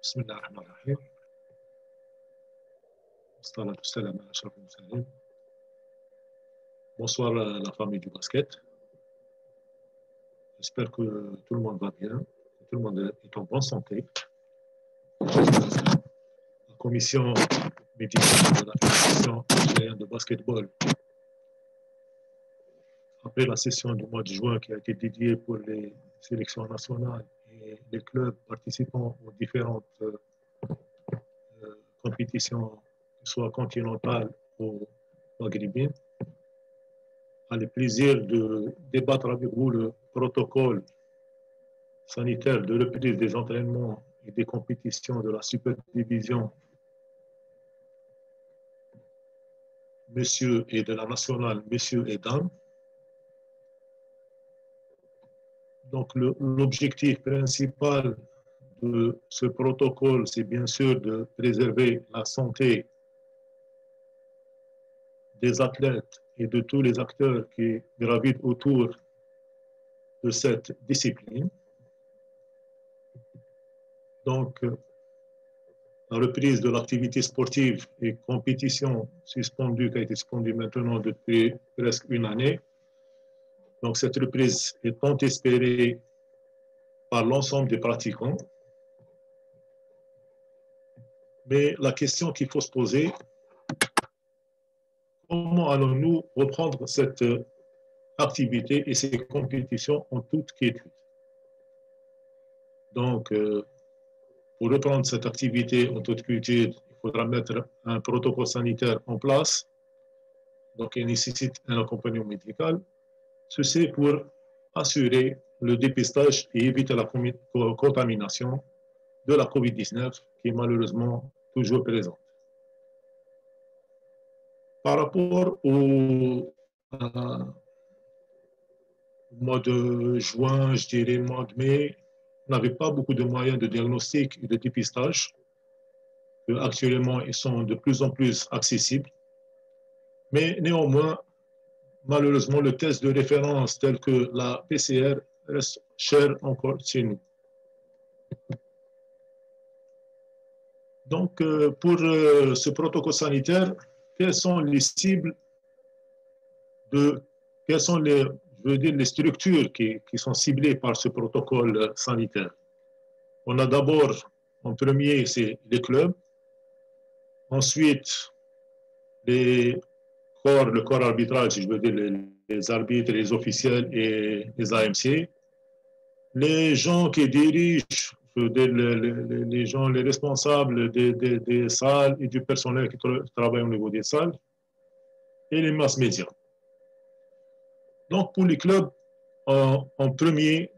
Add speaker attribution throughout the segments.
Speaker 1: بسم الله الرحمن الرحيم. والصلاة والسلام على أشرف المرسلين. Bonsoir la famille du basket. J'espère que tout le monde va bien, que tout le monde est en bonne santé. La commission médicale de la Fédération algérienne de basketball, après la session du mois de juin qui a été dédiée pour les sélections nationales et les clubs participant aux différentes compétitions, soit continentales ou maghrébines, a le plaisir de débattre avec vous le protocole sanitaire de reprise des entraînements et des compétitions de la superdivision messieurs et de la nationale messieurs et dames. Donc l'objectif principal de ce protocole, c'est bien sûr de préserver la santé des athlètes et de tous les acteurs qui gravitent autour de cette discipline. Donc, la reprise de l'activité sportive et compétition suspendue, qui a été suspendue maintenant depuis presque une année. Donc, cette reprise est tant espérée par l'ensemble des pratiquants. Mais la question qu'il faut se poser, comment allons-nous reprendre cette activité et ces compétitions en toute quiétude? Donc, pour reprendre cette activité en toute quiétude, il faudra mettre un protocole sanitaire en place. Donc, il nécessite un accompagnement médical. Ceci pour assurer le dépistage et éviter la contamination de la COVID-19 qui est malheureusement toujours présente. Par rapport au mois de juin, je dirais mois de mai, on n'avait pas beaucoup de moyens de diagnostic et de dépistage. Actuellement, ils sont de plus en plus accessibles. Mais néanmoins, malheureusement, le test de référence tel que la PCR reste cher encore chez nous. Donc, pour ce protocole sanitaire, quelles sont les cibles quelles sont les structures qui sont ciblées par ce protocole sanitaire? On a d'abord, en premier, c'est les clubs. Ensuite, le corps arbitral, si je veux dire, les arbitres, les officiels et les AMC. Les gens qui dirigent, les responsables des salles et du personnel qui travaille au niveau des salles, et les masses médias. Donc, pour les clubs, en premier,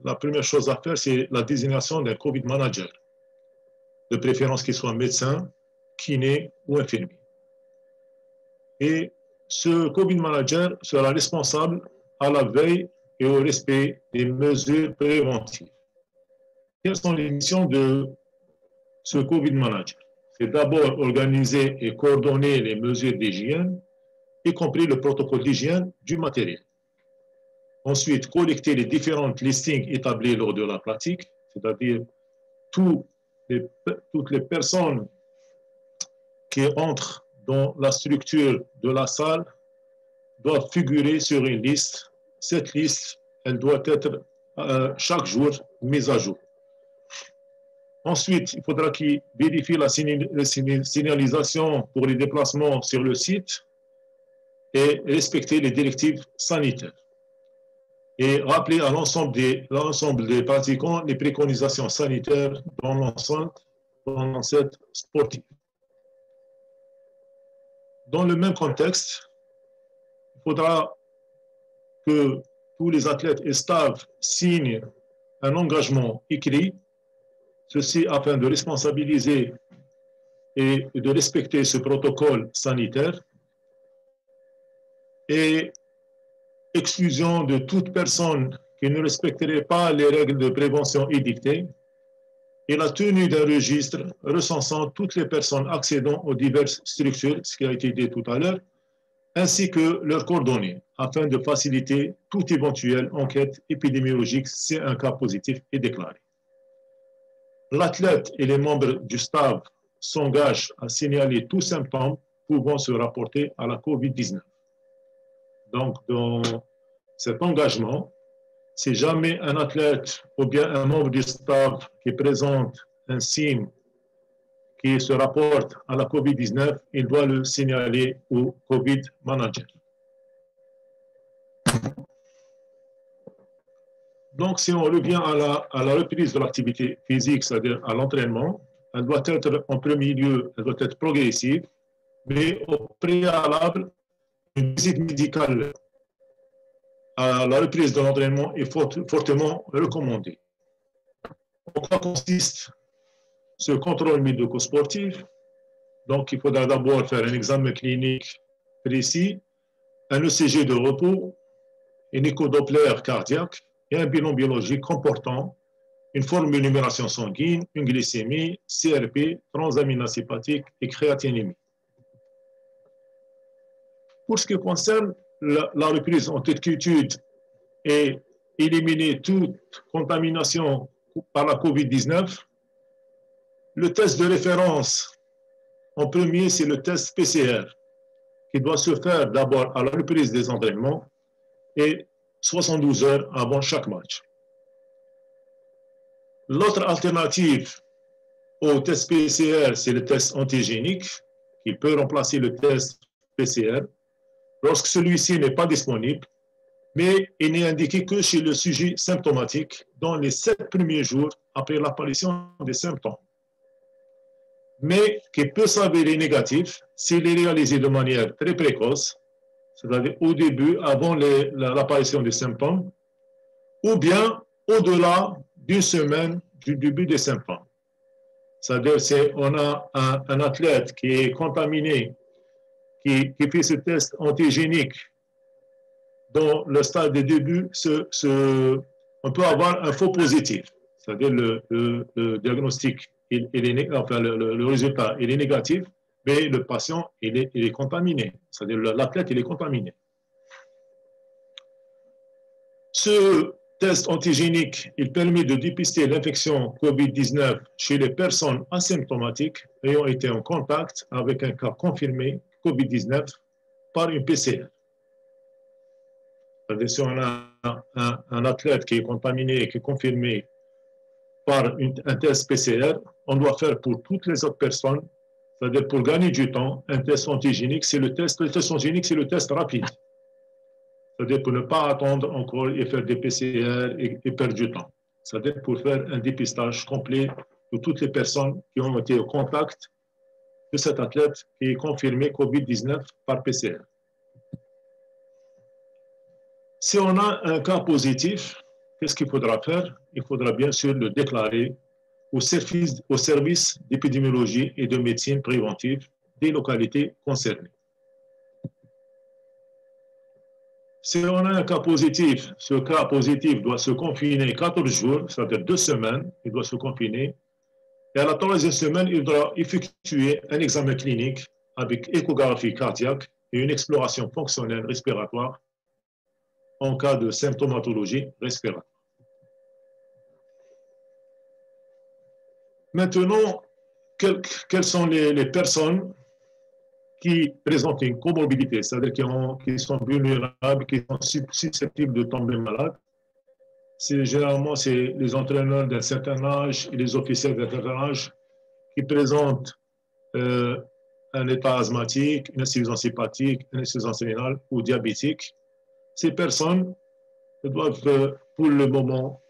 Speaker 1: la première chose à faire, c'est la désignation d'un COVID manager, de préférence qu'il soit médecin, kiné ou infirmier. Et ce COVID manager sera responsable à la veille et au respect des mesures préventives. Quelles sont les missions de ce COVID manager? C'est d'abord organiser et coordonner les mesures d'hygiène, y compris le protocole d'hygiène du matériel. Ensuite, collecter les différentes listings établis lors de la pratique, c'est-à-dire toutes les personnes qui entrent dans la structure de la salle doivent figurer sur une liste. Cette liste, elle doit être chaque jour mise à jour. Ensuite, il faudra qu'ils vérifient la signalisation pour les déplacements sur le site et respecter les directives sanitaires. Et rappeler à l'ensemble des pratiquants les préconisations sanitaires dans l'enceinte sportive. Dans le même contexte, il faudra que tous les athlètes et staff signent un engagement écrit, ceci afin de responsabiliser et de respecter ce protocole sanitaire, et exclusion de toute personne qui ne respecterait pas les règles de prévention édictées, et la tenue d'un registre recensant toutes les personnes accédant aux diverses structures, ce qui a été dit tout à l'heure, ainsi que leurs coordonnées, afin de faciliter toute éventuelle enquête épidémiologique si un cas positif est déclaré. l'athlète et les membres du staff s'engagent à signaler tout symptôme pouvant se rapporter à la COVID-19. Donc, dans cet engagement, si jamais un athlète ou bien un membre du staff qui présente un signe qui se rapporte à la COVID-19, il doit le signaler au COVID manager. Donc, si on revient à la reprise de l'activité physique, c'est-à-dire à l'entraînement, elle doit être en premier lieu, elle doit être progressive, mais au préalable, une visite médicale à la reprise de l'entraînement est fortement recommandée. En quoi consiste ce contrôle médico-sportif? Donc, il faudra d'abord faire un examen clinique précis, un ECG de repos, une écho-doppler cardiaque et un bilan biologique comportant une forme de numération sanguine, une glycémie, CRP, transaminase hépatique et créatinémie. Pour ce qui concerne la reprise en toute quiétude et éliminer toute contamination par la COVID-19, le test de référence en premier, c'est le test PCR qui doit se faire d'abord à la reprise des entraînements et 72 heures avant chaque match. L'autre alternative au test PCR, c'est le test antigénique qui peut remplacer le test PCR lorsque celui-ci n'est pas disponible, mais il n'est indiqué que chez le sujet symptomatique dans les 7 premiers jours après l'apparition des symptômes, mais qui peut s'avérer négatif s'il est réalisé de manière très précoce, c'est-à-dire au début, avant l'apparition des symptômes, ou bien au-delà d'une semaine du début des symptômes. C'est-à-dire si on a un athlète qui est contaminé, qui fait ce test antigénique dans le stade de début, on peut avoir un faux positif. C'est-à-dire le diagnostic, enfin le résultat, il est négatif, mais le patient, il est contaminé. C'est-à-dire l'athlète, il est contaminé. Ce test antigénique, il permet de dépister l'infection COVID-19 chez les personnes asymptomatiques ayant été en contact avec un cas confirmé COVID-19 par une PCR. C'est-à-dire si on a un athlète qui est contaminé et qui est confirmé par un test PCR, on doit faire pour toutes les autres personnes, c'est-à-dire pour gagner du temps, un test antigénique, c'est le test antigénique, c'est le test rapide. C'est-à-dire pour ne pas attendre encore et faire des PCR et perdre du temps. C'est-à-dire pour faire un dépistage complet de toutes les personnes qui ont été au contact de cet athlète qui est confirmé COVID-19 par PCR. Si on a un cas positif, qu'est-ce qu'il faudra faire? Il faudra bien sûr le déclarer au service d'épidémiologie et de médecine préventive des localités concernées. Si on a un cas positif, ce cas positif doit se confiner 14 jours, c'est-à-dire 2 semaines, il doit se confiner. Et à la 3e semaine, il doit effectuer un examen clinique avec échographie cardiaque et une exploration fonctionnelle respiratoire en cas de symptomatologie respiratoire. Maintenant, quelles sont les personnes qui présentent une comorbidité, c'est-à-dire qui sont vulnérables, qui sont susceptibles de tomber malades? Généralement, c'est les entraîneurs d'un certain âge et les officiels d'un certain âge qui présentent un état asthmatique, une insuffisance hépatique, une insuffisance rénale ou diabétique. Ces personnes doivent, pour le moment,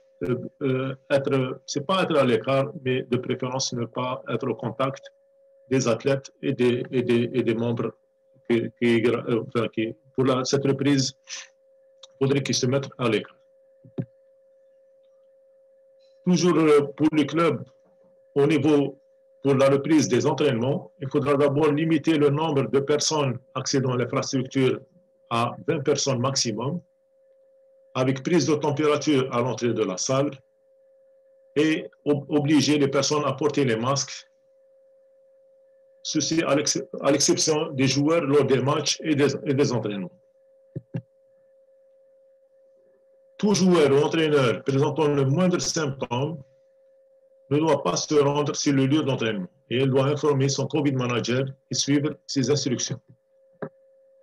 Speaker 1: c'est pas être à l'écart, mais de préférence ne pas être au contact des athlètes et des membres qui pour cette reprise, il faudrait qu'ils se mettent à l'écart. Toujours pour les clubs, pour la reprise des entraînements, il faudra d'abord limiter le nombre de personnes accédant à l'infrastructure à 20 personnes maximum, avec prise de température à l'entrée de la salle et obliger les personnes à porter les masques. Ceci à l'exception des joueurs lors des matchs et des entraînements. Tout joueur ou entraîneur présentant le moindre symptôme ne doit pas se rendre sur le lieu d'entraînement et elle doit informer son Covid manager et suivre ses instructions.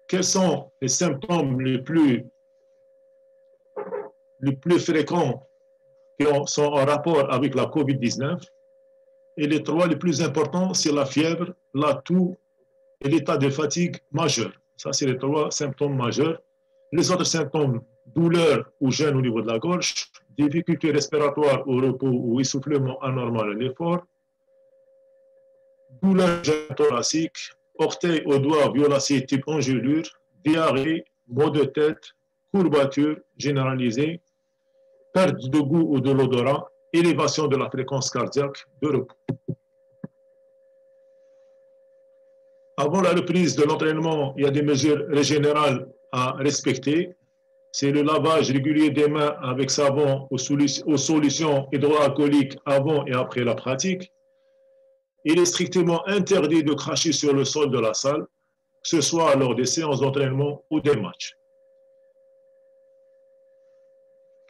Speaker 1: Quels sont les symptômes les plus fréquents qui sont en rapport avec la COVID-19? Et les trois les plus importants, c'est la fièvre, la toux et l'état de fatigue majeur. Ça, c'est les trois symptômes majeurs. Les autres symptômes, douleur ou gêne au niveau de la gorge, difficultés respiratoires au repos ou essoufflement anormal à l'effort, douleur thoracique, orteil au doigt violacé type engelure, diarrhée, maux de tête, courbature généralisée, perte de goût ou de l'odorat, élévation de la fréquence cardiaque de repos. Avant la reprise de l'entraînement, il y a des mesures générales à respecter. C'est le lavage régulier des mains avec savon aux solutions hydroalcooliques avant et après la pratique. Il est strictement interdit de cracher sur le sol de la salle, que ce soit lors des séances d'entraînement ou des matchs.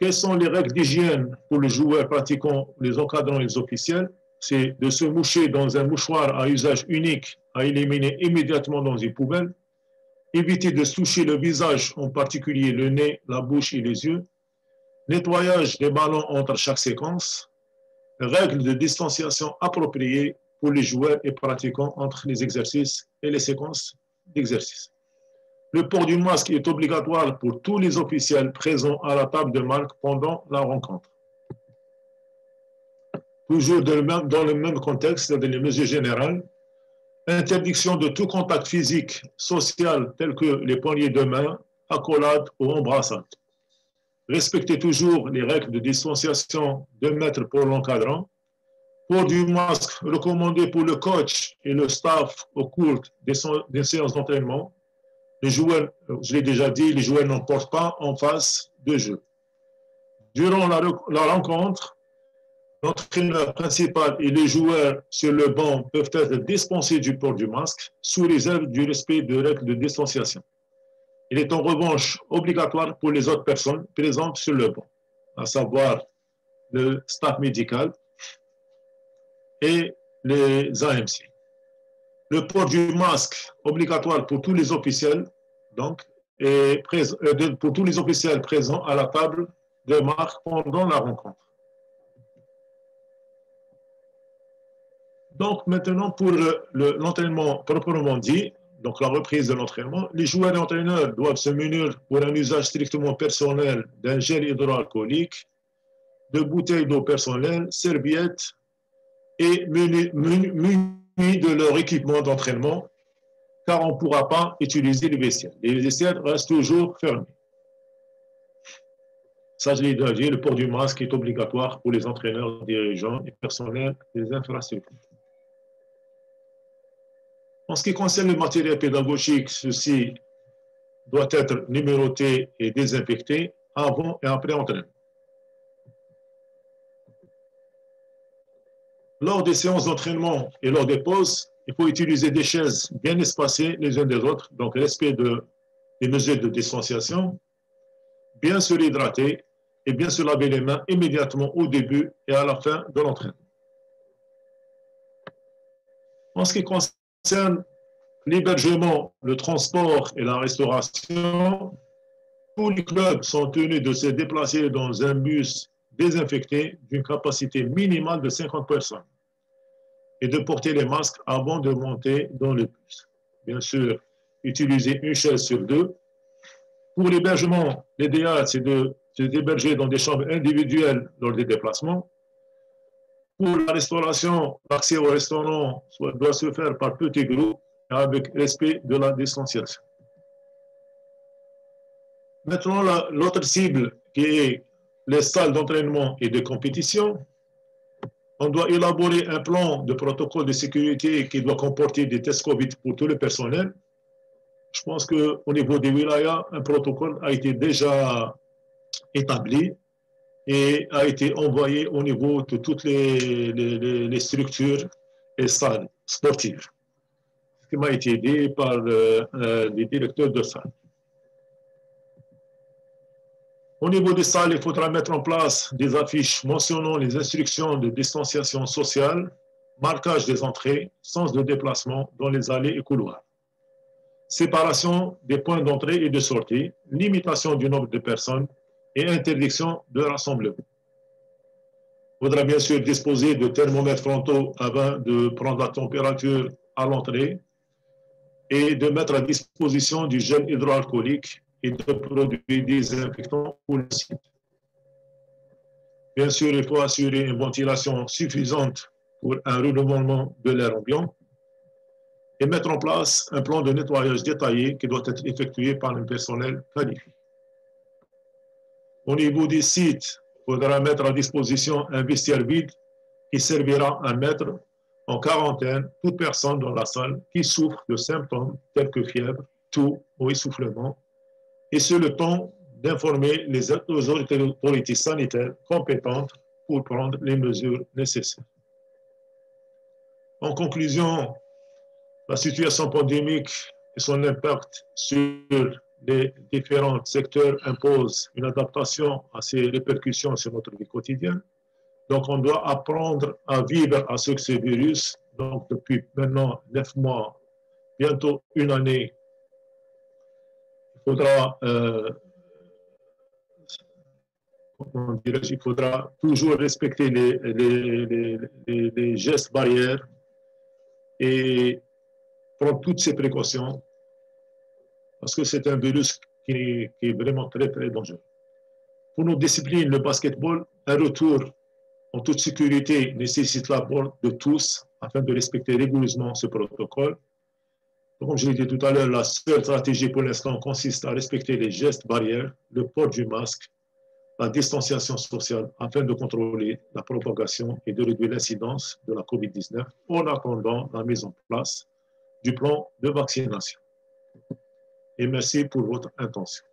Speaker 1: Quelles sont les règles d'hygiène pour les joueurs pratiquants, les encadrants et les officiels? C'est de se moucher dans un mouchoir à usage unique à éliminer immédiatement dans une poubelle, éviter de se toucher le visage, en particulier le nez, la bouche et les yeux, nettoyage des ballons entre chaque séquence, règles de distanciation appropriées pour les joueurs et pratiquants entre les exercices et les séquences d'exercice. Le port du masque est obligatoire pour tous les officiels présents à la table de marque pendant la rencontre. Toujours dans le même contexte, c'est-à-dire les mesures générales, interdiction de tout contact physique, social, tel que les poignées de main, accolades ou embrassades. Respectez toujours les règles de distanciation de 2 mètres pour l'encadrant. Port du masque recommandé pour le coach et le staff au cours des séances d'entraînement. Les joueurs, je l'ai déjà dit, les joueurs n'en portent pas en phase de jeu. Durant la rencontre, l'entraîneur principal et les joueurs sur le banc peuvent être dispensés du port du masque sous réserve du respect des règles de distanciation. Il est en revanche obligatoire pour les autres personnes présentes sur le banc, à savoir le staff médical et les AMC. Le port du masque obligatoire pour tous les officiels, donc, et pour tous les officiels présents à la table de marque pendant la rencontre. Donc maintenant, pour l'entraînement proprement dit, donc la reprise de l'entraînement, les joueurs et entraîneurs doivent se munir pour un usage strictement personnel d'un gel hydroalcoolique, de bouteilles d'eau personnelle, serviettes et munis de leur équipement d'entraînement, car on ne pourra pas utiliser les vestiaires. Les vestiaires restent toujours fermés. Ça, je l'ai déjà dit, le port du masque est obligatoire pour les entraîneurs, dirigeants et personnels des infrastructures. En ce qui concerne le matériel pédagogique, ceci doit être numéroté et désinfecté avant et après entraînement. Lors des séances d'entraînement et lors des pauses, il faut utiliser des chaises bien espacées les unes des autres, donc respect des mesures de distanciation, bien se réhydrater et bien se laver les mains immédiatement au début et à la fin de l'entraînement. En ce qui concerne l'hébergement, le transport et la restauration, tous les clubs sont tenus de se déplacer dans un bus désinfecté d'une capacité minimale de 50 personnes et de porter les masques avant de monter dans le bus. Bien sûr, utiliser une chaise sur 2. Pour l'hébergement, l'idéal, c'est de se héberger dans des chambres individuelles lors des déplacements. Pour la restauration, l'accès au restaurant doit se faire par petits groupes avec respect de la distanciation. Maintenant, l'autre cible qui est les salles d'entraînement et de compétition, on doit élaborer un plan de protocole de sécurité qui doit comporter des tests Covid pour tout le personnel. Je pense qu'au niveau des wilayas, un protocole a été déjà établi et a été envoyé au niveau de toutes les structures et salles sportives, ce qui m'a été dit par les directeurs de salles. Au niveau des salles, il faudra mettre en place des affiches mentionnant les instructions de distanciation sociale, marquage des entrées, sens de déplacement dans les allées et couloirs, séparation des points d'entrée et de sortie, limitation du nombre de personnes et interdiction de rassemblement. Il faudra bien sûr disposer de thermomètres frontaux afin de prendre la température à l'entrée et de mettre à disposition du gel hydroalcoolique et de produits désinfectants pour le site. Bien sûr, il faut assurer une ventilation suffisante pour un renouvellement de l'air ambiant et mettre en place un plan de nettoyage détaillé qui doit être effectué par un personnel qualifié. Au niveau des sites, il faudra mettre à disposition un vestiaire vide qui servira à mettre en quarantaine toute personne dans la salle qui souffre de symptômes tels que fièvre, toux ou essoufflement, et c'est le temps d'informer les autorités sanitaires compétentes pour prendre les mesures nécessaires. En conclusion, la situation pandémique et son impact sur les différents secteurs impose une adaptation à ces répercussions sur notre vie quotidienne. Donc, on doit apprendre à vivre avec ce virus. Donc, depuis maintenant 9 mois, bientôt une année, il faudra toujours respecter les gestes barrières et prendre toutes ces précautions parce que c'est un virus qui est vraiment très, très dangereux. Pour nos disciplines, le basketball, un retour en toute sécurité nécessite l'apport de tous afin de respecter rigoureusement ce protocole. Donc, comme je l'ai dit tout à l'heure, la seule stratégie pour l'instant consiste à respecter les gestes barrières, le port du masque, la distanciation sociale afin de contrôler la propagation et de réduire l'incidence de la COVID-19 en attendant la mise en place du plan de vaccination. Et merci pour votre attention.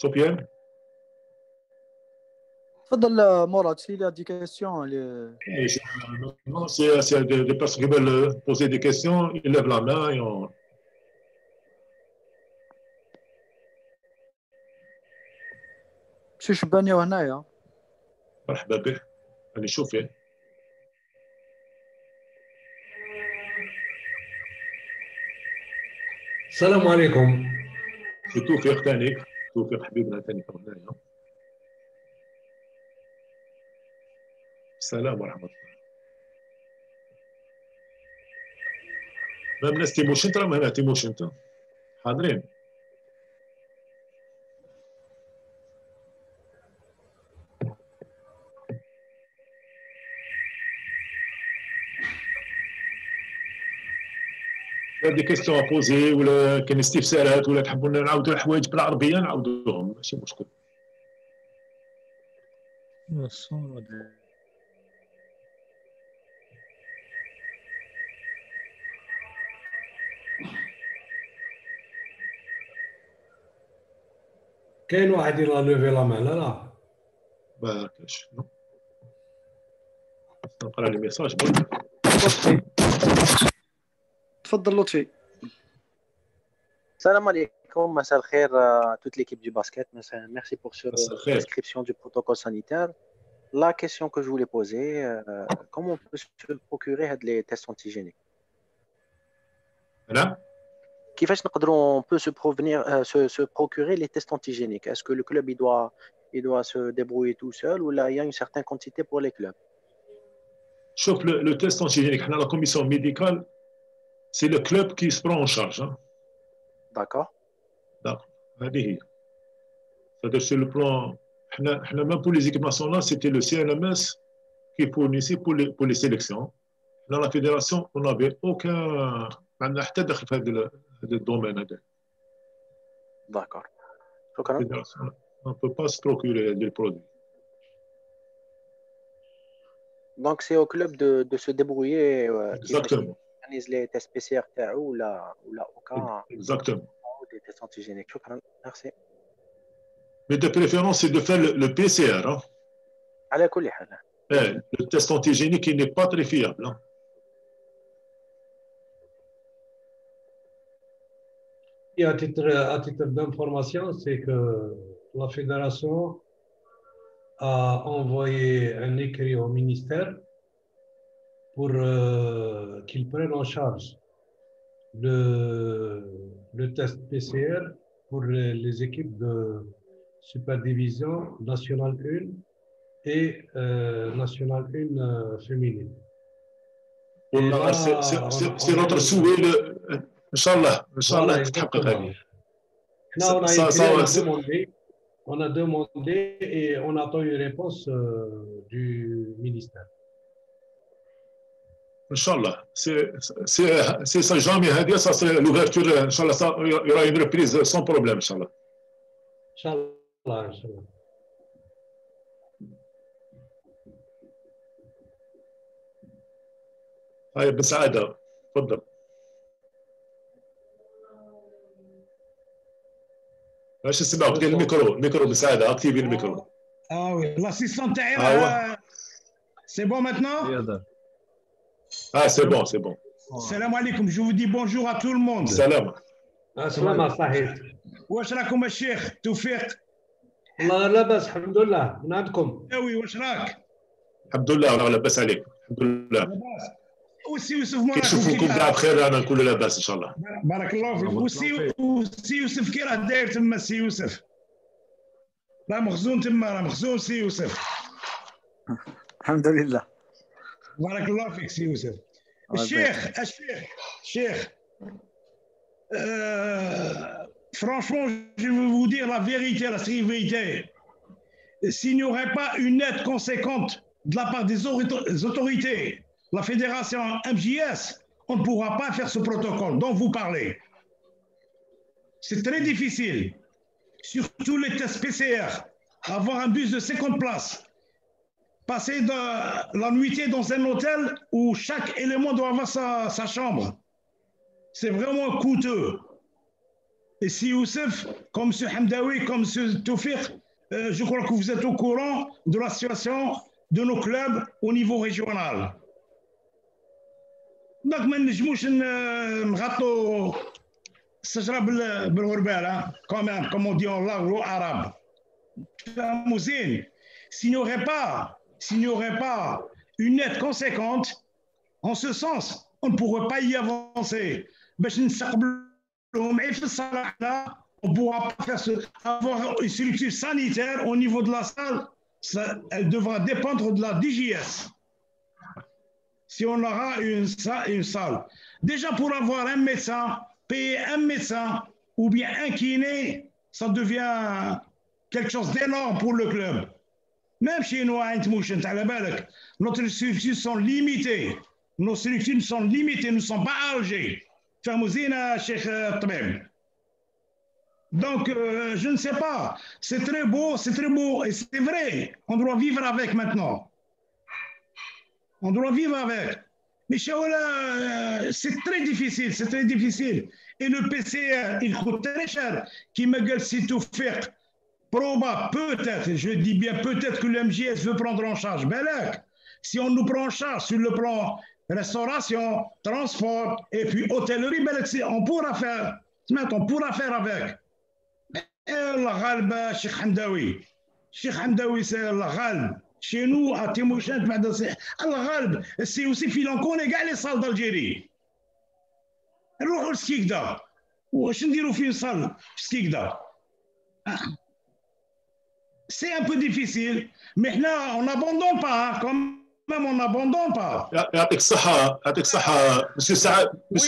Speaker 1: Sofiane?
Speaker 2: تفضل مراد s'il y a des questions.
Speaker 1: Non, s'il y a des personnes qui veulent poser des questions, ils lèvent la main et on...
Speaker 2: سي شباني وهنايا.
Speaker 1: مرحبا به. أنا شوفي.
Speaker 3: السلام عليكم.
Speaker 1: توفيق ثاني. توفيق حبيبنا ثاني هنايا. السلام ورحمة الله. ما الناس تيموش انت ما هنا تيموش انت حاضرين. دي كيستيون بوزي ولا كاين استفسارات ولا تحبوا نعاودوا الحوايج بالعربيه نعاودوهم ماشي مشكل.
Speaker 3: كاين واحد يلا لوفي لا مان لا
Speaker 1: ما كاينش نقرا لي ميساج
Speaker 2: تفضل لطفي.
Speaker 4: Salam alaikum, مساء الخير toute l'équipe du basket. Merci pour cette description du protocole sanitaire. La question que je voulais poser, comment on peut se procurer les tests antigéniques? كيفاش نقدروا on peut se procurer les tests antigéniques? Est-ce que le club il doit se débrouiller tout seul ou là il y a une certaine quantité pour les clubs?
Speaker 1: شوف le test antigénique, la commission médicale, c'est le club qui se prend en charge. Hein.
Speaker 4: D'accord.
Speaker 1: D'accord. C'est-à-dire sur le plan, même pour les équipes nationales, c'était le CNMS qui fournissait pour les sélections. Dans la fédération, on n'avait aucun domaine.
Speaker 4: D'accord.
Speaker 1: On ne peut pas se procurer des produits.
Speaker 4: Donc, c'est au club de se débrouiller.
Speaker 1: Exactement.
Speaker 4: Organise les tests PCR ou au cas
Speaker 1: Exactement.
Speaker 4: des tests antigéniques. Merci.
Speaker 1: Mais de préférence, c'est de faire le PCR. Hein.
Speaker 4: على كل حال.
Speaker 1: Le test antigénique, il n'est pas très fiable. Hein.
Speaker 3: Et à titre d'information, c'est que la fédération a envoyé un écrit au ministère pour qu'ils prennent en charge le test PCR pour les équipes de Superdivision Nationale 1 et Nationale 1 féminine.
Speaker 1: C'est notre souhait. Inch'Allah,
Speaker 3: on a demandé et on attend une réponse du ministère.
Speaker 1: Inch'Allah, c'est ça jamais, ça c'est l'ouverture, Inch'Allah, il y aura une reprise sans problème, Inch'Allah.
Speaker 3: Inch'Allah, Inch'Allah.
Speaker 1: هاي بسعادة، تفضل. باش نسمعك ديال الميكرو بسعادة، اكتيفي الميكرو.
Speaker 5: oui, l'assistant تاعي. C'est bon maintenant?
Speaker 1: Ah, c'est bon.
Speaker 5: Salam alaikum, je vous dis bonjour à tout le monde.
Speaker 1: Salam.
Speaker 3: السلام صحيح.
Speaker 5: واش راكم الشيخ توفيق؟
Speaker 3: الله لاباس الحمد لله، من عندكم؟
Speaker 5: وي واش راك؟
Speaker 1: الحمد لله راه لاباس عليك، الحمد لله.
Speaker 5: لاباس. وسي يوسف مراكم
Speaker 1: كنشوفوكم كاع بخير، انا نكون لاباس ان شاء الله.
Speaker 5: بارك الله فيك. وسي يوسف كي راه داير تما سي يوسف؟ راه مخزون تما، راه مخزون سي يوسف.
Speaker 2: الحمد لله.
Speaker 5: بارك الله فيك سي يوسف. الشيخ franchement, je vais vous dire la vérité, la vérité. S'il n'y aurait pas une aide conséquente de la part des autorités, la fédération MJS, on ne pourra pas faire ce protocole dont vous parlez. C'est très difficile. Surtout les tests PCR. Avoir un bus de 50 places. Passer la nuitée dans un hôtel où chaque élément doit avoir sa chambre. C'est vraiment coûteux. Et si Youssef, comme M. Hamdaoui, comme M. Toufiq, je crois que vous êtes au courant de la situation de nos clubs au niveau régional. Donc, ما نجموش نغطوا الشجرة بالغربال quand même, comme on dit en langue arabe. S'il n'y aurait pas une aide conséquente, en ce sens, on ne pourrait pas y avancer. On ne pourra pas avoir une structure sanitaire au niveau de la salle, elle devra dépendre de la DGS. Si on aura une salle. Déjà pour avoir un médecin, payer un médecin ou bien un kiné, ça devient quelque chose d'énorme pour le club. Même chez nous, à Intmouchen, notre structures sont limitées. Nos structures sont limitées, nous ne sommes pas à Alger. Donc, je ne sais pas. C'est très beau et c'est vrai. On doit vivre avec maintenant. On doit vivre avec. Mais c'est très difficile, Et le PCR, il coûte très cher. Qui me gueule si tout faire. Peut-être, je dis bien peut-être que le MJS veut prendre en charge. Belek, si on nous prend en charge sur le plan restauration, transport et puis hôtellerie, on pourra faire avec. Allah ghalb, Cheikh Hamdaoui. Cheikh Hamdaoui, c'est Allah ghalb. Chez nous, à Timouchen, Allah ghalb, c'est aussi filancon et les salles d'Algérie. نروحوا لسكيكدا واش نديروا فيه صال سكيكدا. C'est un peu difficile, mais là, on n'abandonne pas, quand même, on n'abandonne pas.
Speaker 1: يعطيك الصحة Monsieur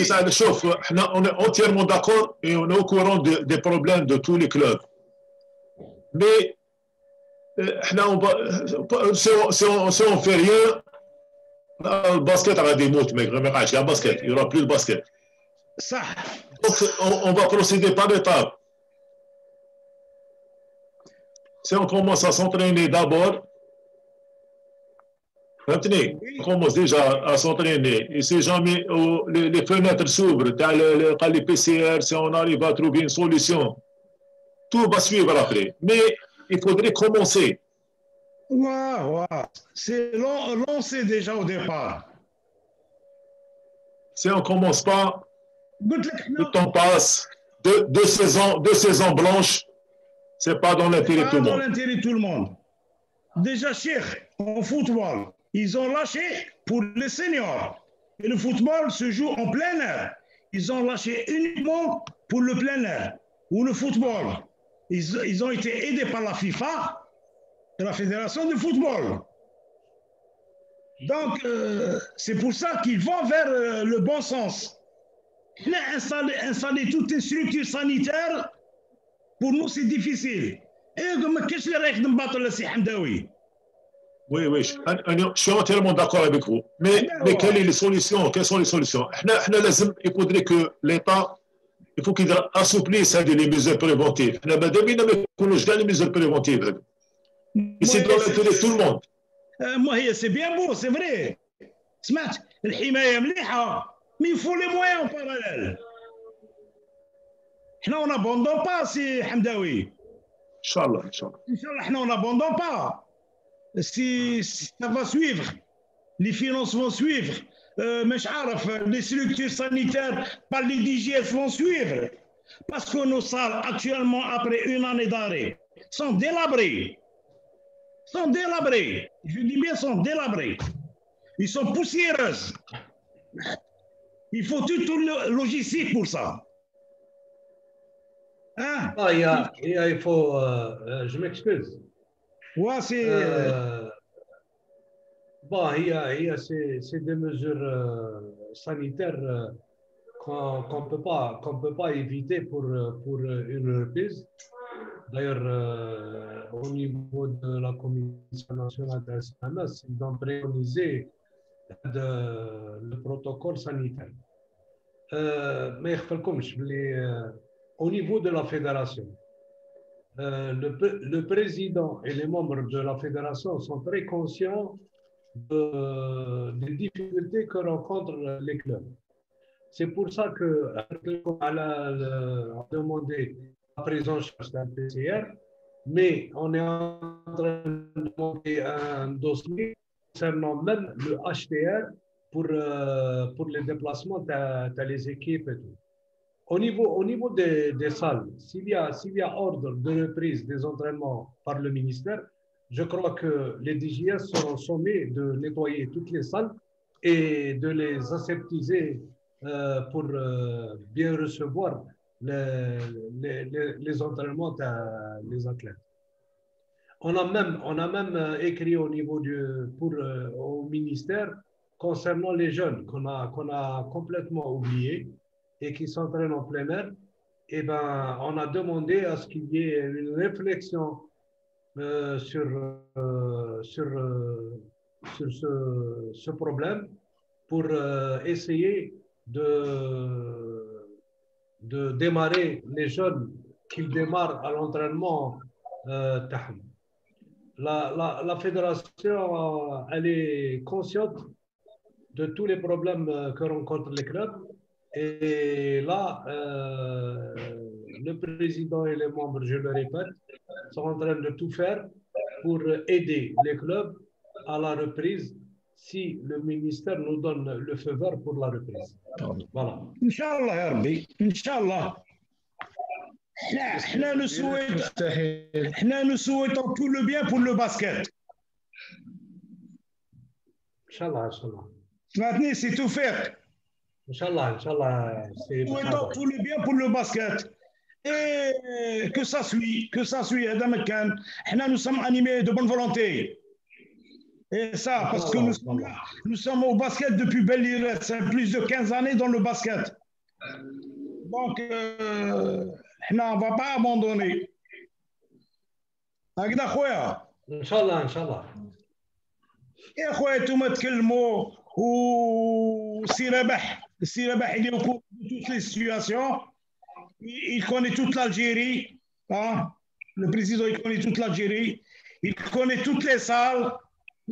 Speaker 1: Saad, شوف on est entièrement d'accord et on est au courant des problèmes de tous les clubs. Mais si on fait rien, le basket غادي يموت, ما يبقاش يا basket, il n'y aura plus de basket.
Speaker 5: صح.
Speaker 1: Donc on va procéder par étapes. Si on commence à s'entraîner d'abord, Maintenant, on commence déjà à s'entraîner. Et si jamais les fenêtres s'ouvrent, les PCR, si on arrive à trouver une solution, tout va suivre après. Mais il faudrait commencer.
Speaker 5: Ouais. C'est lancé déjà au départ.
Speaker 1: Si on ne commence pas, le temps passe. Deux saisons blanches, ce n'est pas dans l'intérêt de
Speaker 5: tout le monde. Déjà, Cheikh, en football, ils ont lâché pour les seniors. Et le football se joue en plein air. Ils ont lâché uniquement pour le plein air ou le football. Ils ont été aidés par la FIFA et la Fédération de football. Donc, c'est pour ça qu'ils vont vers le bon sens. Installer toutes les structures sanitaires, pour nous, c'est difficile. Et comme qu'est-ce que les de battre le Hamdaoui?
Speaker 1: Oui, je suis entièrement d'accord avec vous. Mais quelles sont les solutions? Quelles sont les solutions? Il faudrait que l'État, il faut qu'il assouplisse les mesures préventives. Les mesures préventives. Et c'est dans l'intérêt de tout le monde.
Speaker 5: Moi, c'est bien beau, c'est vrai. سمعت الحماية مليحة. Mais il faut les moyens en parallèle. On n'abandonne pas, c'est Hamdaoui.
Speaker 1: Inch'Allah.
Speaker 5: On n'abandonne pas. Si ça va suivre, les finances vont suivre, les structures sanitaires par les DGS vont suivre. Parce que nos salles, actuellement, après une année d'arrêt, sont délabrées. Je dis bien, sont délabrées. Ils sont poussiéreuses. Il faut toute une logistique pour ça.
Speaker 3: Hein? Il faut... je m'excuse.
Speaker 5: Ouais, c'est...
Speaker 3: c'est des mesures sanitaires qu'on peut pas éviter pour une reprise. D'ailleurs, au niveau de la Commission nationale de SMS, ils ont préconisé le protocole sanitaire. Mais au niveau de la fédération, le président et les membres de la fédération sont très conscients des difficultés que rencontrent les clubs. C'est pour ça qu'on a demandé la prise en charge d'un PCR, mais on est en train de monter un dossier concernant même le HTR pour les déplacements de les équipes et tout. Au niveau des salles, s'il y a ordre de reprise des entraînements par le ministère, je crois que les DGS seront sommés de nettoyer toutes les salles et de les aseptiser pour bien recevoir les entraînements des athlètes. On a même écrit au niveau au ministère concernant les jeunes qu'on a complètement oubliés et qui s'entraînent en plein air. Eh ben, on a demandé à ce qu'il y ait une réflexion sur ce problème pour essayer de démarrer les jeunes qui démarrent à l'entraînement. La fédération, elle est consciente de tous les problèmes que rencontrent les clubs. Et là, le président et les membres, je le répète, sont en train de tout faire pour aider les clubs à la reprise si le ministère nous donne le feu vert pour la reprise. Voilà.
Speaker 5: Inch'Allah, ya Rabbi. Inch'Allah. Nous souhaitons tout le bien pour le basket.
Speaker 3: Inch'Allah.
Speaker 5: Maintenant, c'est tout fait.
Speaker 3: Inch'Allah.
Speaker 5: Nous souhaitons tout le bien pour le basket. Et que ça suit, nous sommes animés de bonne volonté. Et ça, parce que nous sommes au basket depuis belle lurette, c'est plus de 15 années dans le basket. Donc, on ne va pas abandonner.
Speaker 3: Inch'Allah.
Speaker 5: Et خويا تكلموا وسي ربح il est au courant de toutes les situations. Il connaît toute l'Algérie. Hein? Le président, il connaît toute l'Algérie. Il connaît toutes les salles.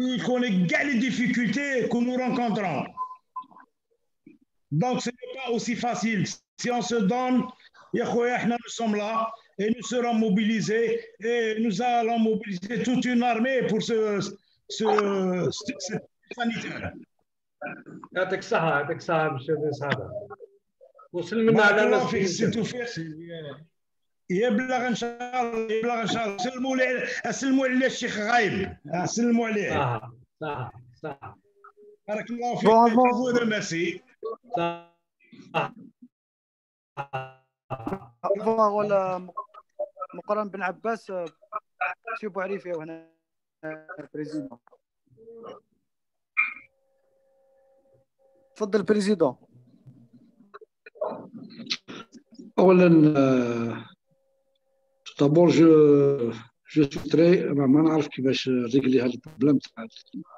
Speaker 5: il connaît les difficultés que nous rencontrons. Donc, ce n'est pas aussi facile. Si on se donne, nous sommes là et nous serons mobilisés et nous allons mobiliser toute une armée pour ce sanitaire.
Speaker 3: يعطيك الصحة يعطيك الصحة باش هذا وصل منا
Speaker 5: بارك
Speaker 3: على
Speaker 5: الله
Speaker 3: ناس
Speaker 5: فيك سي توفيق. يبلغ ان شاء الله، يبلغ ان شاء الله. سلموا عليه الشيخ غايب، سلموا عليه.
Speaker 3: صح صح صح.
Speaker 5: بارك الله فيك. جو ريميرسي.
Speaker 2: ولا مقرن بن عباس سي بوعريفه وهنا بريزيدون. تفضل بريزيدون.
Speaker 6: اولا دابور جو سوتري ما نعرف كيفاش ريغلي هذا البروبليم تاع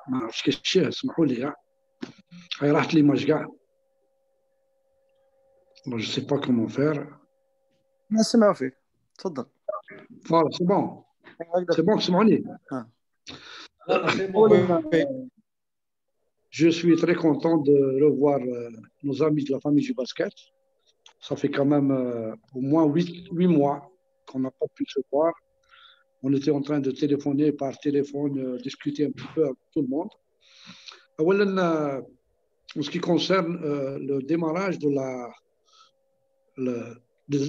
Speaker 6: ما نعرفش كيفاش اسمحوا لي. هاي راحت لي ماج كاع. جو سي با كومون فير.
Speaker 2: نسمعوا فيك تفضل.
Speaker 6: فوالا سي بون سي بون تسمعوني. Je suis très content de revoir nos amis de la famille du basket. Ça fait quand même au moins 8 mois qu'on n'a pas pu se voir. On était en train de téléphoner par téléphone, discuter un petit peu avec tout le monde. En ce qui concerne le démarrage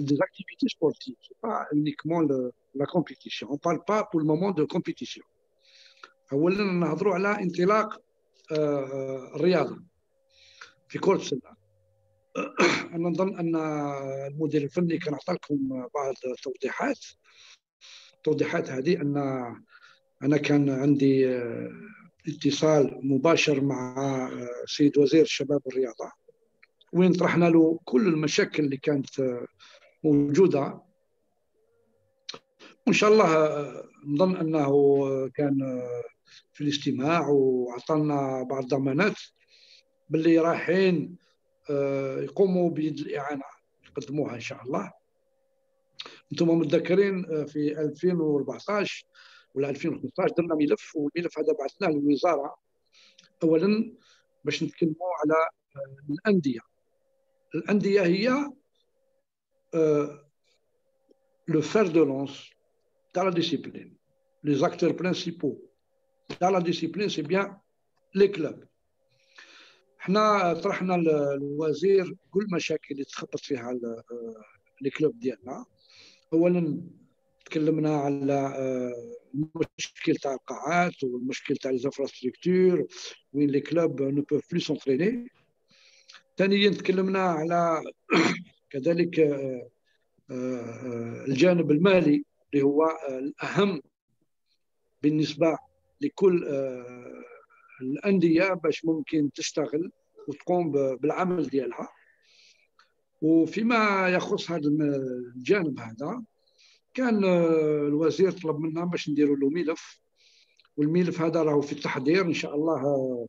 Speaker 6: des activités sportives, ce n'est pas uniquement la compétition. On ne parle pas pour le moment de compétition. أولاً نهضروا على انطلاق الرياضة في كرة السلة. أنا نظن أن المدير الفني كان أعطى لكم بعض التوضيحات هذه. أن أنا كان عندي اتصال مباشر مع سيد وزير الشباب والرياضة، وين طرحنا له كل المشاكل اللي كانت موجودة. وإن شاء الله نظن أنه كان في الاجتماع وعطانا بعض الضمانات باللي رايحين يقوموا بيد الإعانة يقدموها إن شاء الله. أنتم متذكرين في 2014 ولا 2015 درنا ملف، والملف هذا بعثناه للوزارة أولا باش نتكلموا على الأندية هي le fer de lance dans la discipline. Les acteurs principaux dans la discipline, c'est bien les clubs. احنا طرحنا الوزير كل المشاكل اللي تخبط فيها الكلوب ديالنا. اولا تكلمنا على المشكل تاع القاعات والمشكل تاع الانفراستركتور وين لي كلوب نو بوف بلو سونتريني. ثانيا تكلمنا على كذلك الجانب المالي اللي هو الأهم بالنسبة لكل الأندية باش ممكن تشتغل وتقوم بالعمل ديالها. وفيما يخص هذا الجانب هذا كان الوزير طلب منا باش نديروا له ملف، والملف هذا راهو في التحضير إن شاء الله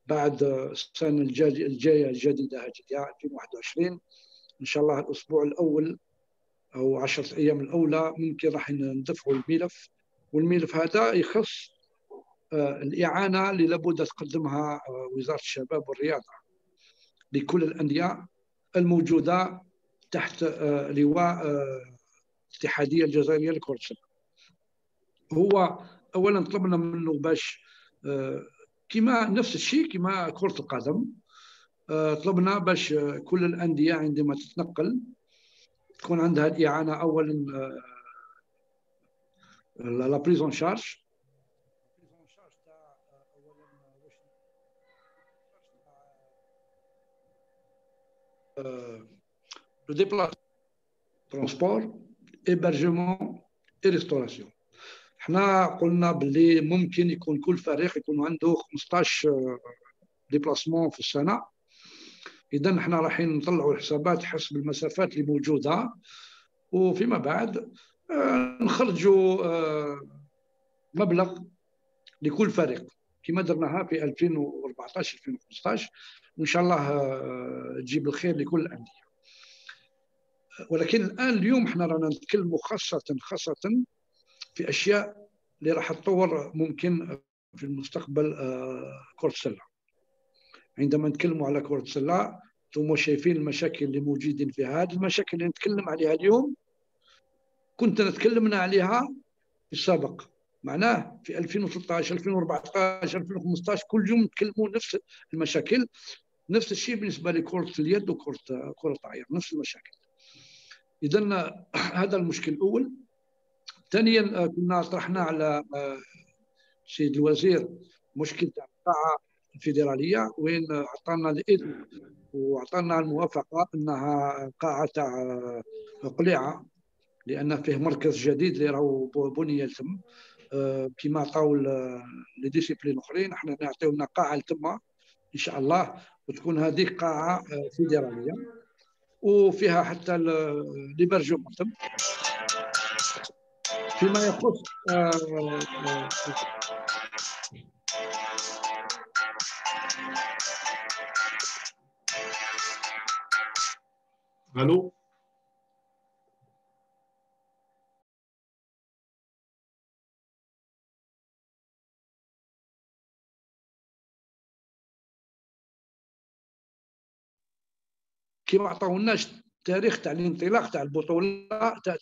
Speaker 6: بعد السنة الجاية الجديدة هذه 2021 إن شاء الله الأسبوع الأول أو 10 أيام الأولى ممكن راح ندفعوا الملف. والملف هذا يخص الإعانة اللي لابد تقدمها وزارة الشباب والرياضة لكل الأندية الموجودة تحت لواء الاتحادية الجزائرية لكرة السلة. هو أولا طلبنا منه باش كما نفس الشيء كما كرة القدم، طلبنا باش كل الأندية عندما تتنقل تكون عندها الإعانة أولا لا بريز اون شارج le déplacement, transport, hébergement et restauration. احنا قلنا باللي ممكن يكون كل فريق يكون عنده 15 ديبلاسمون في السنة. إذا احنا رايحين نطلعوا الحسابات حسب المسافات اللي موجودة، وفيما بعد نخرجوا مبلغ لكل فريق كما درناها في 2014 2015، وإن شاء الله تجيب الخير لكل الأندية. ولكن الآن اليوم احنا رانا نتكلموا خاصة في أشياء اللي راح تطور ممكن في المستقبل كرة السلة. عندما نتكلموا على كرة السلة ثم شايفين المشاكل اللي موجودين فيها، هذه المشاكل اللي نتكلم عليها اليوم كنت نتكلمنا عليها في السابق، معناه في 2013 2014 2015 كل يوم نتكلموا نفس المشاكل. نفس الشيء بالنسبة لكرة اليد وكرة الطائرة، نفس المشاكل. إذن هذا المشكل الأول. ثانيا كنا طرحنا على سيد الوزير مشكل القاعة الفيدرالية، وين أعطانا الإذن وأعطانا الموافقة أنها قاعة قليعة، لأن فيه مركز جديد اللي راهو بني يتم كما عطاو لي ديسيبلين أخرين، احنا نعطيونا قاعة لتما إن شاء الله، وتكون هذه قاعة فيدرالية وفيها حتى لي برجو تم. فيما يخص
Speaker 1: الو
Speaker 6: كما عطاوناش تاريخ تاع الانطلاق تاع البطوله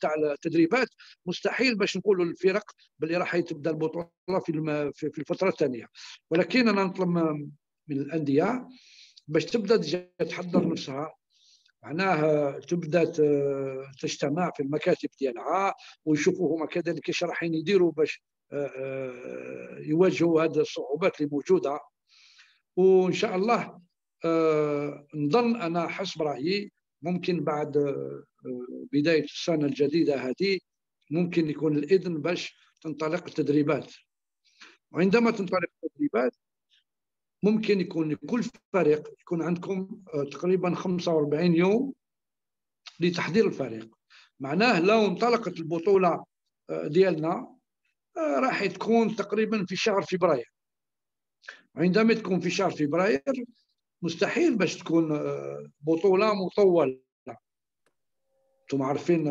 Speaker 6: تاع التدريبات، مستحيل باش نقولوا للفرق باللي راح تبدا البطوله في الفتره الثانيه. ولكن انا نطلب من الانديه باش تبدا تحضر نفسها، معناه تبدا تجتمع في المكاتب ديالها ويشوفوا هما كذلك كيش راح يديروا باش يواجهوا هذه الصعوبات اللي موجوده. وان شاء الله نظن انا حسب رايي ممكن بعد بدايه السنه الجديده هذه ممكن يكون الاذن باش تنطلق التدريبات. وعندما تنطلق التدريبات ممكن يكون كل فريق يكون عندكم تقريبا 45 يوم لتحضير الفريق. معناه لو انطلقت البطوله ديالنا راح تكون تقريبا في شهر فبراير. عندما تكون في شهر فبراير مستحيل باش تكون بطوله مطوله. انتم عارفين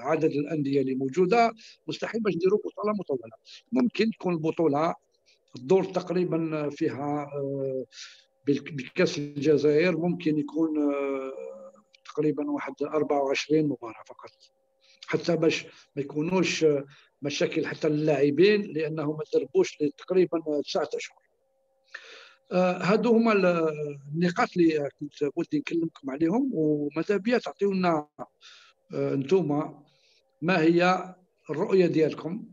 Speaker 6: عدد الانديه اللي موجوده، مستحيل باش نديروا بطوله مطوله. ممكن تكون البطوله الدور تقريبا فيها بكاس الجزائر ممكن يكون تقريبا واحد 24 مباراه فقط، حتى باش ما يكونوش مشاكل حتى للاعبين لانهم ما تدربوش تقريبا 9 اشهر. هادو هما النقاط اللي كنت ودي نكلمكم عليهم، وماذا بيا تعطيونا انتوما ما هي الرؤيه ديالكم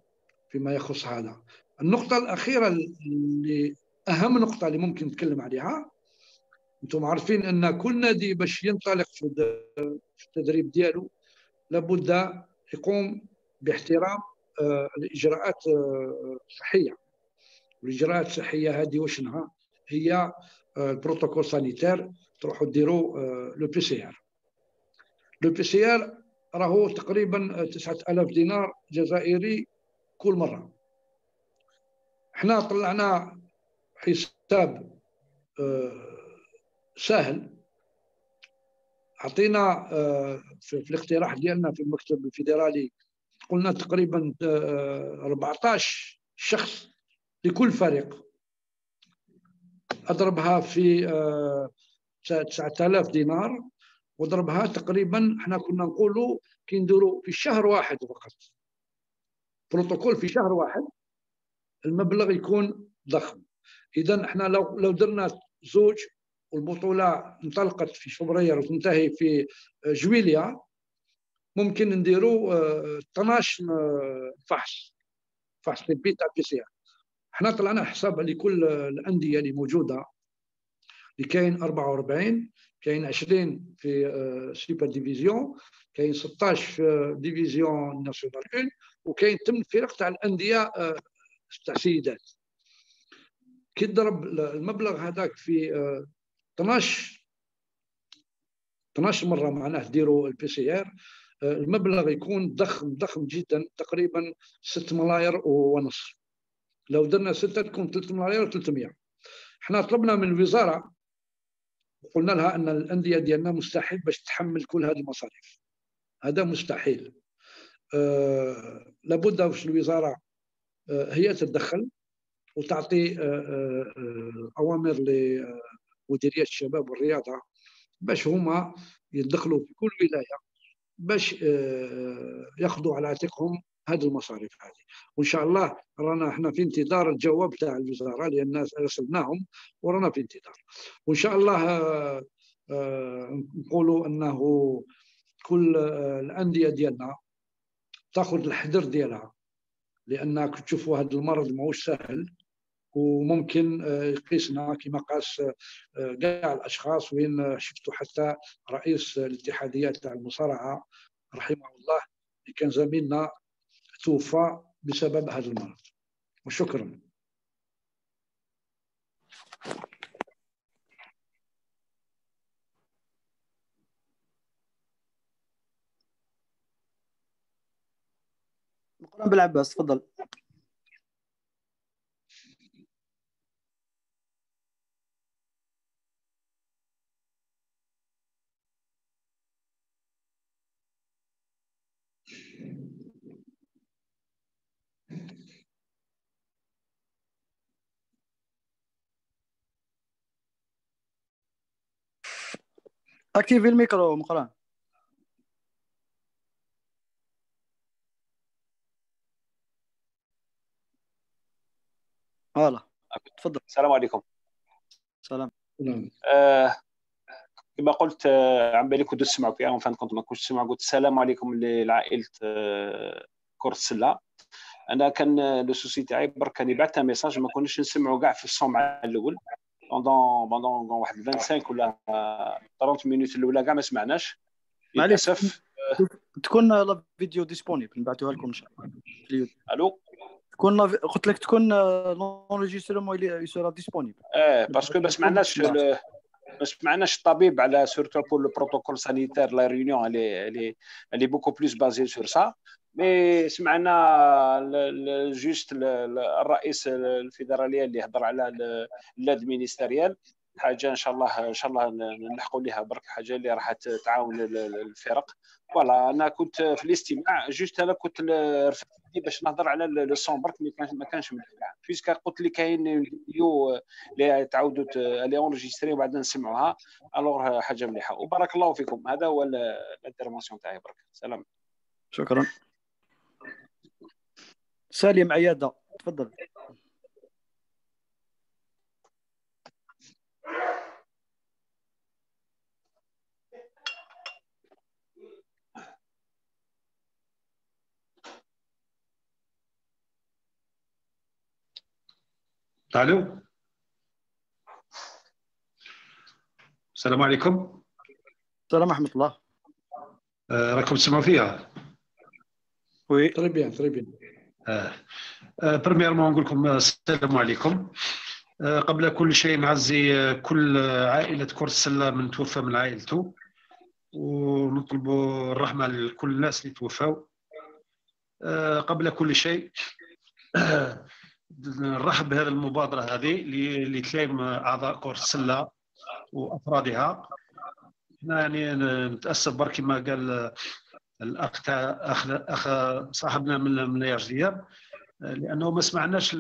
Speaker 6: فيما يخص هذا. النقطه الاخيره اللي اهم نقطه اللي ممكن نتكلم عليها، انتم عارفين ان كل نادي باش ينطلق في التدريب ديالو لابد يقوم باحترام الاجراءات الصحيه. والاجراءات الصحيه هذه وشنها؟ هي البروتوكول سانيتير، تروحوا ديروا لو بي سي ار. لو بي سي ار راهو تقريبا 9000 دينار جزائري كل مره. احنا طلعنا حساب سهل، عطينا في الاقتراح ديالنا في المكتب الفيدرالي، قلنا تقريبا 14 شخص لكل فريق، اضربها في 9000 دينار وضربها تقريبا احنا كنا نقولوا كي نديروا في شهر واحد فقط بروتوكول في شهر واحد المبلغ يكون ضخم. اذا احنا لو درنا زوج والبطوله انطلقت في فبراير وتنتهي في جويليا ممكن نديروا 12 فحص طبي تاع بي سي ار. احنا طلعنا حساب لكل الانديه اللي موجوده اللي كاين 44، كاين 20 في سوبر ديفيزيون، كاين 16 في ديفيزيون ناسيونال 1، وكاين 8 فرق تاع الانديه تاع سيدات. كي تضرب المبلغ هذاك في 12 مره معناه ديروا البي سي ار، المبلغ يكون ضخم جدا، تقريبا 6 ملاير ونص. لو درنا 6 تكون 3 ملاير و300. احنا طلبنا من الوزاره وقلنا لها ان الانديه ديالنا مستحيل باش تحمل كل هذه المصاريف، هذا مستحيل. لابد واش الوزاره هي تتدخل وتعطي اوامر لمديريه الشباب والرياضه باش هما يدخلوا في كل ولايه باش ياخذوا على عاتقهم هذه المصاريف هذه. وان شاء الله رانا احنا في انتظار الجواب تاع الوزاره لان رسلناهم ورانا في انتظار. وان شاء الله نقولوا انه كل الانديه ديالنا تاخذ الحذر ديالها، لان تشوفوا هذا المرض ماهوش سهل وممكن يقيسنا كما قاس كاع الاشخاص. وين شفتوا حتى رئيس الاتحاديه تاع المصارعه رحمه الله اللي كان زميلنا توفى بسبب هذا المرض. وشكرا.
Speaker 2: مقرن بالعباس تفضل. اكتيفي الميكرو مقران. فوالا تفضل.
Speaker 7: السلام عليكم.
Speaker 2: سلام.
Speaker 7: كما قلت عم بالي كنتوا تسمعوا فيها وفان كنت ما كنتش تسمعوا. قلت السلام عليكم لعائله كرة السله. انا كان لو سوسي تاعي برك كان يبعث ميساج ما كناش نسمعوا كاع في الصوم مع الاول بوندون واحد 25 ولا 30 مينوت الاولى كاع ما سمعناش للاسف.
Speaker 2: تكون لا فيديو ديسپونيبل نبعثوها لكم ان شاء الله.
Speaker 7: الو
Speaker 2: تكون قلت لك تكون لونجيسترمون يسرا ديسپونيبل.
Speaker 7: باسكو ما سمعناش الطبيب على سورتو بور لو بروتوكول سانيتير لا ريونيون اللي بوكو بلوس بازي سور سا. مي سمعنا جوست الرئيس الفيدراليه اللي هضر على اللاد مينيستيريال حاجه ان شاء الله نلحقوا ليها برك، حاجه اللي راح تعاون الفرق. فوالا انا كنت في الاستماع جوست انا كنت رفدت باش نهضر على الصون برك ما كانش مليح بيسكا قلت لي كاين فيديو اللي تعاودوا لي اونجستري وبعدين نسمعوها. الوغ حاجه مليحه وبارك الله فيكم. هذا هو الانترفونسيون تاعي برك. سلام.
Speaker 2: شكرا. سالم عياده تفضل.
Speaker 5: الو السلام عليكم.
Speaker 2: السلام ورحمه الله.
Speaker 5: راكم تسمعوا فيها؟
Speaker 2: وي
Speaker 6: تري بيان تري بيان.
Speaker 5: بريميرمون نقول لكم السلام عليكم. قبل كل شيء نعزي كل عائله كرة السله من توفى من عائلته، ونطلبوا الرحمه لكل الناس اللي توفوا. قبل كل شيء نرحب بهذه المبادره هذه اللي تلائم اعضاء كرة السله وافرادها. احنا يعني نتاسف برك كما قال الاخ صاحبنا من ياجدياب، لانه ما سمعناش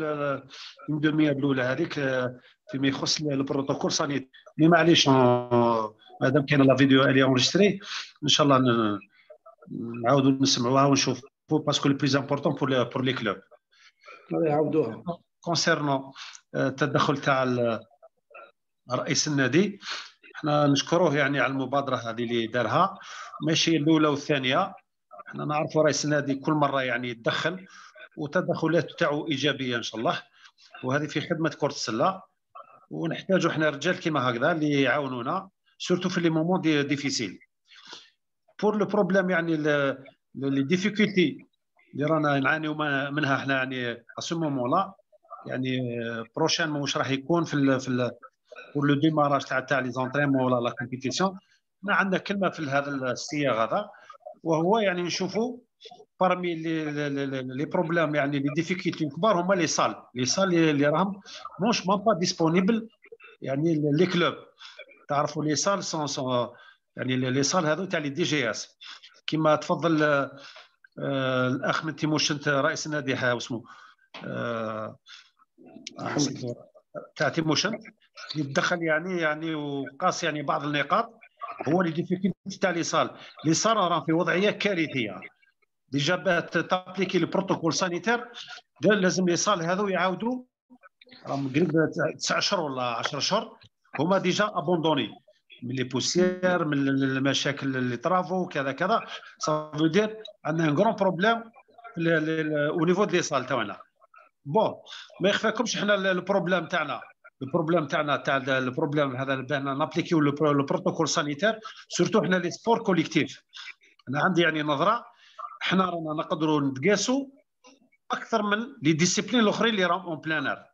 Speaker 5: الدوميه الاولى هذيك فيما يخص البروتوكول سانيتير. مي معليش مادام كاين لا فيديو اللي اونجستري ان شاء الله نعاودوا نسمعوها ونشوفوا باسكو لو بليز امبورطون بور لي كلوب
Speaker 6: يعاودوها.
Speaker 5: كونسيرنو التدخل تاع رئيس النادي، احنا نشكروه يعني على المبادره هذه اللي دارها، ماشي الاولى والثانيه. احنا نعرفوا رئيس النادي كل مره يعني يتدخل وتدخلات تاعو ايجابيه ان شاء الله، وهذه في خدمه كره السله. ونحتاجوا احنا رجال كيما هكذا اللي يعاونونا سورتو في لي مومون ديفيسيل. بور لو بروبليم يعني لي ديفيكولتي اللي رانا نعانيو منها احنا يعني اسو مومون لا، يعني بروشين واش راح يكون في بور لو ديماراج تاع لي زونطريمون ولا لا كومبيتيسيون. عندنا كلمه في هذا السياق هذا، وهو يعني نشوفوا بارمي لي بروبليم يعني لي ديفيكولتي كبار هما لي سال اللي راهم موش با ديسپونيبل. يعني لي كلوب تعرفوا لي سال سون يعني لي سال هذو تاع لي دي جي اس كما تفضل الاخ من تيموشنت رئيس النادي اسمه
Speaker 3: تاع تيموشن يتدخل يعني وقاس يعني بعض النقاط. هو اللي ديفيكولتي تاع لي صال راه في وضعيه كارثيه ديجا باه تابليكي البروتوكول سانيتير لازم لي صال هذو يعاودوا راهم قريب 9 اشهر ولا 10 اشهر هما ديجا ابوندوني من لي بوسيير من المشاكل اللي طرافو كذا كذا. صافو دير عندنا ان غران بروبليم او نيفو دي صال تاعنا. بون ما يخفاكمش حنا البروبليم تاعنا تاع البروبليم هذا باه نابليكيو لو بروتوكول سانيتير سورتو حنا لي سبور كوليكتيف. انا عندي يعني نظره حنا رانا نقدروا نتقاسوا اكثر من لي ديسيبلين الاخرين اللي راهم اون بلانر.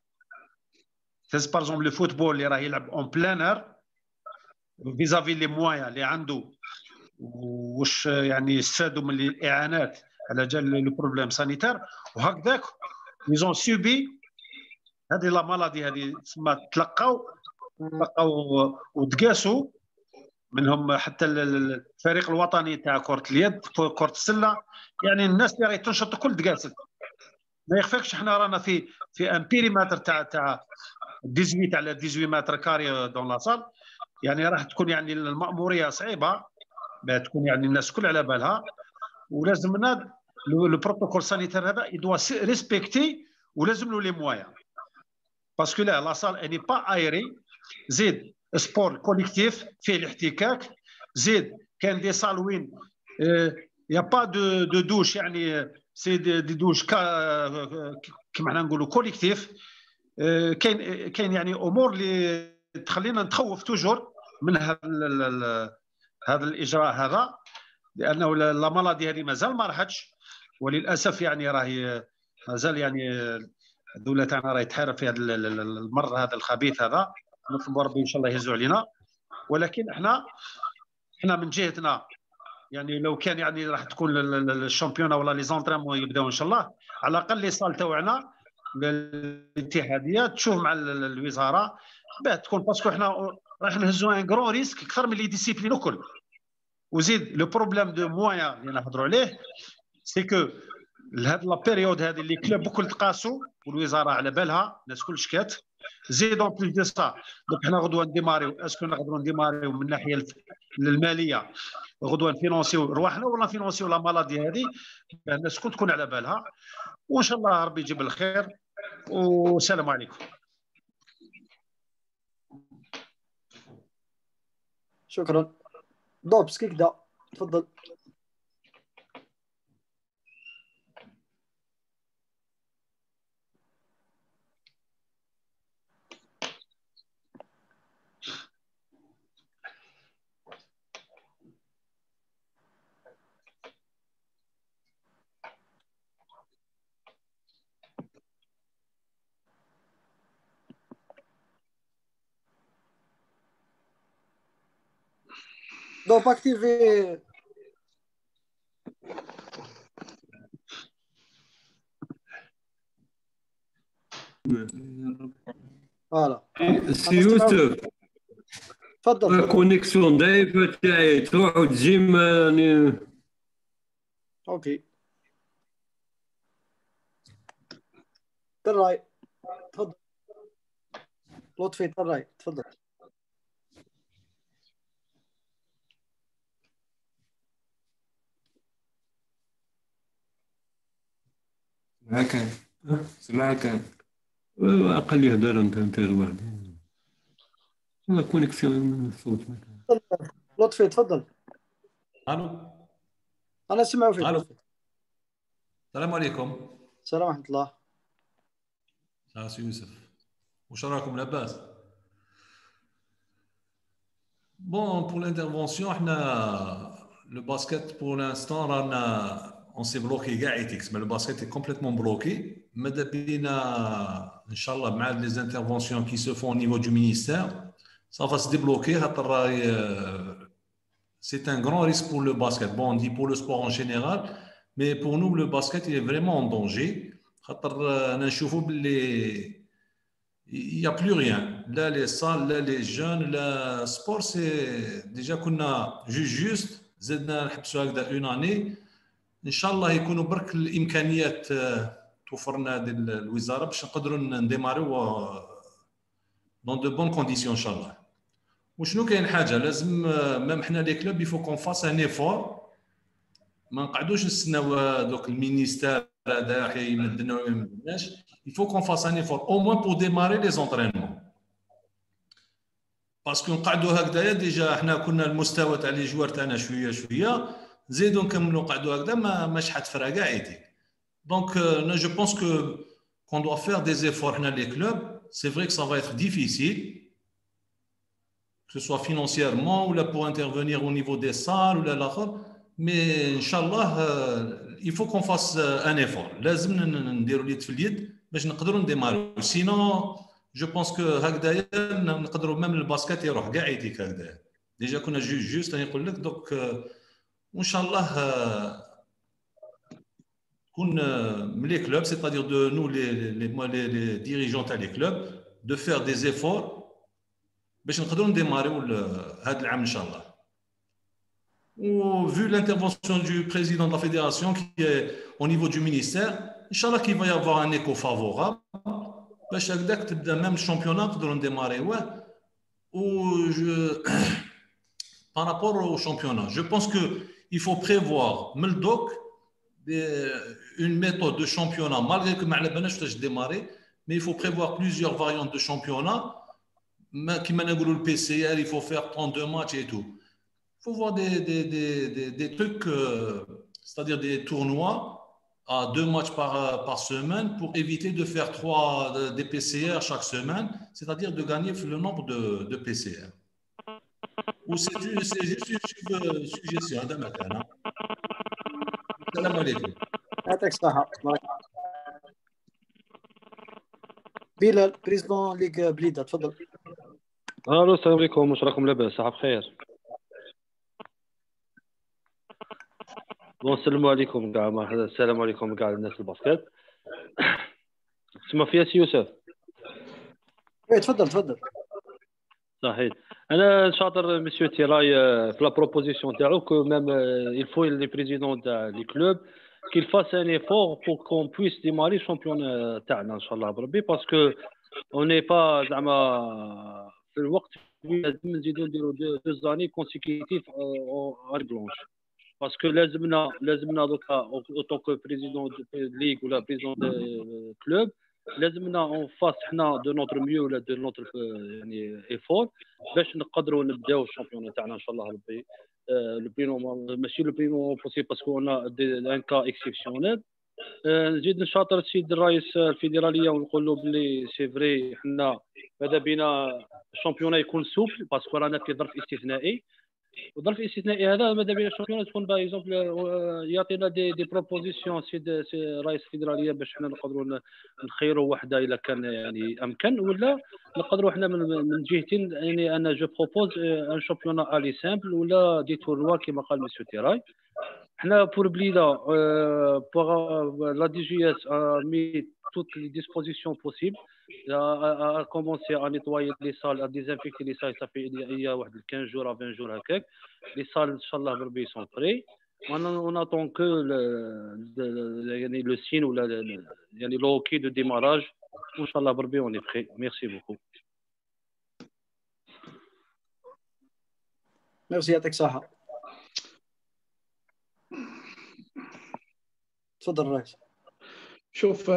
Speaker 3: فاز بارزوم لو فوتبول اللي راه يلعب اون بلانر فيزافي لي مويا اللي عنده واش يعني يستفادوا من الاعانات على جال لو بروبليم سانيتير وهكذاك ils ont subi هذه لا مالادي هذه تسمى تلقاو وتقاسوا منهم حتى الفريق الوطني تاع كرة اليد كرة السلة. يعني الناس اللي راهي تنشط الكل تقاست. ما يخفاكش حنا رانا في ان بيريمتر تاع 18 على 18 متر كاري دون لا سال. يعني راح تكون يعني المأمورية صعيبة باه تكون يعني الناس الكل على بالها. ولازمنا لو بروتوكول سانيتير هذا يدوا ريسبكتي ولازم له لي مويان باسكو لا صال اني با ايري. زيد سبور كوليكتيف فيه الاحتكاك. زيد كان دي صال وين يا با دو دوش يعني سي دي دوش كيما حنا نقولوا كوليكتيف. كاين يعني امور اللي تخلينا نتخوف توجور من هذا الاجراء هذا لانه لا مالادي هذه مازال ما راحتش وللاسف يعني راهي مازال يعني الدوله تاعنا راهي تحارب في هذا المر هذا الخبيث هذا. نطلبوا ربي ان شاء الله يهزوا علينا. ولكن احنا من جهتنا يعني لو كان يعني راح تكون الشامبيون ولا لي زونطريمون يبداو ان شاء الله على الاقل لي صال تاعنا الاتحاديه تشوف مع الوزاره باه تكون باسكو احنا راح نهزوا ان غران ريسك اكثر من لي ديسيبلين الكل. وزيد لو بروبليم دو مويان اللي نهضروا عليه سي كو لهاد لا بيريود هذه اللي كلوب الكل تقاسوا والوزاره على بالها الناس كل شكات. زيد اون بليس دو سا دونك حنا غدوه نديماريو اسكو نقدروا نديماريو من الناحيه الماليه غدوه نفينونسيو رواحنا ولا نفينونسيو لا مالادي هذه الناس كل تكون على بالها. وان شاء الله ربي يجيب الخير والسلام عليكم.
Speaker 2: شكرا. دوبس كيك دا تفضل. دوب اكتيفي فوالا
Speaker 8: سي يوسف
Speaker 2: تفضل.
Speaker 8: الكونيكسيون ضعيفه تاعي تروح وتجي ماني.
Speaker 2: اوكي تراي تفضل. لطفي تراي تفضل.
Speaker 8: هكا سمع كان اقل يهدر انت الواحد لا كونيكسيون الصوت.
Speaker 2: لطفي تفضل.
Speaker 9: الو
Speaker 2: انا سمعوا فيك.
Speaker 9: الو السلام عليكم.
Speaker 2: السلام ورحمه الله.
Speaker 9: سي يوسف واش راكم لاباس؟ بون بور لانترفونسيون حنا لو باسكيت بور لانستون رانا on s'est bloqué كاع ايتيكس. لو باسكيت est complètement bloqué. ماذا بينا ان شاء الله مع لي انترفونسيون كي سو فون au niveau du ministère ça va se débloquer خاطر c'est un grand risque pour le basket. Bon on dit pour le sport en général mais pour nous le basket il est vraiment en danger خاطر انا نشوفوا باللي il y a plus rien là les salles là les jeunes la sport c'est déjà كنا juste زدنا نحبسوا هكذا une année ان شاء الله يكونوا برك الامكانيات توفر لنا هذه الوزاره باش نقدروا نديماريو دون دو بون كونديسيون ان شاء الله. وشنو كاين حاجه لازم ميم حنا لي كلوب يفو كون فاس ان ايفور، ما نقعدوش نستناو دوك المينيستير هذا يمدنا ولا ما يمدناش. يفو كون فاس ان ايفور او موان بور ديماري لي زونطرينمون، باسكو نقعدوا هكذايا ديجا حنا كنا المستوى تاع لي جوار تاعنا شويه شويه، زيدوا نكملوا نقعدوا هكذا ما شحال تفرق كاع ايتي. دونك جو بونس كو كون دوا فير دي زيفور حنا لي كلوب. سي فري كو سا فا ايتر ديفيسيل que ce soit financièrement ou là pour intervenir au niveau des salles ou là l'akhar, mais inchallah il faut qu'on fasse un effort. لازم نديروا اليد في اليد باش نقدروا نديمارو. سينو جو بونس كو هكذايا نقدروا ميم الباسكيت يروح كاع يديك هكذايا. ديجا كنا جوست راني نقول لك دوك وان شاء الله كون من لي كلوب c'est-à-dire de nous les dirigeants تاع لي كلوب de faire des efforts باش نقدروا نديماريو هذا العام ان شاء الله. و vu l'intervention du président de la fédération qui est au niveau du ministère, inchallah qu'il va y avoir un écho favorable باش هكذاك تبدا ميم الشامبيونات نقدروا نديماريوه. و par rapport au championnat, je pense que il faut prévoir من الدوك une méthode de championnat malgré que ما على بالناش واش démarrer, mais il faut prévoir plusieurs variantes de championnat. Qui m'a dit le PCR, il faut faire 32 matchs et tout. Il faut voir des trucs, c'est-à-dire des tournois à 2 matchs par semaine pour éviter de faire 3 des PCR chaque semaine, c'est-à-dire de gagner le nombre de PCR. Ou c'est juste une suggestion. Salam alaikum.
Speaker 2: بلال بريزيدون ليغ بليده تفضل.
Speaker 10: الو السلام عليكم، واش راكم لاباس؟ صحه بخير. السلام عليكم كاع، السلام عليكم كاع الناس الباسكيت. تسمى فيها سي يوسف؟
Speaker 2: تفضل.
Speaker 10: صحيح. انا شاطر مسيو تيراي في لا بروبوزيسيون تاعو كو ميم il faut les présidents تاع لي كلوب qu'il fasse un effort pour qu'on puisse démarrer le championnat تاعنا ان شاء الله بربي، باسكو on n'est pas زعما في الوقت لازم نزيدو نديرو 2 زاني كونسيكوتيف اون بلونش، باسكو لازمنا دوكا اوتو كو بريزيدون دو ليغ ولا بريزيدون دو كلوب لازمنا اون فاس حنا دو نوتر ميو ولا دو نوتر يعني ايفور باش نقدروا نبداو الشامبيون تاعنا ان شاء الله ربي. لو بلي ماشي لو بلي بوسيبل باسكو انا ان كا اكسيبسيونيل. نزيد نشاطر السيد الرئيس الفيدراليه ونقول له بلي سي فري حنا ماذا بينا الشامبيون يكون سوبل باسكو رانا في ظرف استثنائي، والظرف الاستثنائي هذا ماذا بينا الشامبيون تكون باغ اكزومبل يعطينا دي بروبوزيسيون سيد الرئيس الفيدراليه باش حنا نقدروا نخيروا وحده اذا كان يعني امكن، ولا نقدروا حنا من جهتين يعني انا جو بروبوز ان شامبيون الي سامبل ولا دي تورنوا كما قال مسيو تيراي. حنا pour Blida pour la DGS a mis toutes les dispositions possibles, a commencé à nettoyer les salles, à désinfecter les salles. Ça fait il y a 15 jours à 20 jours هكاك. Les salles inchallah بربي sont prêts. On attend que le signe ou يعني le OK de démarrage. Inchallah بربي on est prêt. Merci beaucoup.
Speaker 2: Merci يعطيك صحة. تفضل الرئيس.
Speaker 6: شوف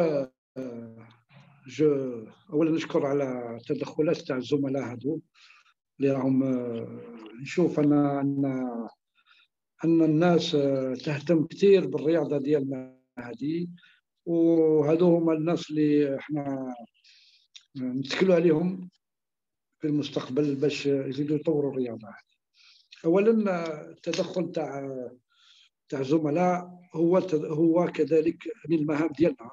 Speaker 6: اولا نشكر على التدخلات تاع الزملاء هذو اللي راهم نشوف ان الناس تهتم كثير بالرياضه ديالنا هذه، وهذو هما الناس اللي احنا نتكلوا عليهم في المستقبل باش يزيدوا يطوروا الرياضه هذه. اولا التدخل تاع الزملاء هو كذلك من المهام ديالنا،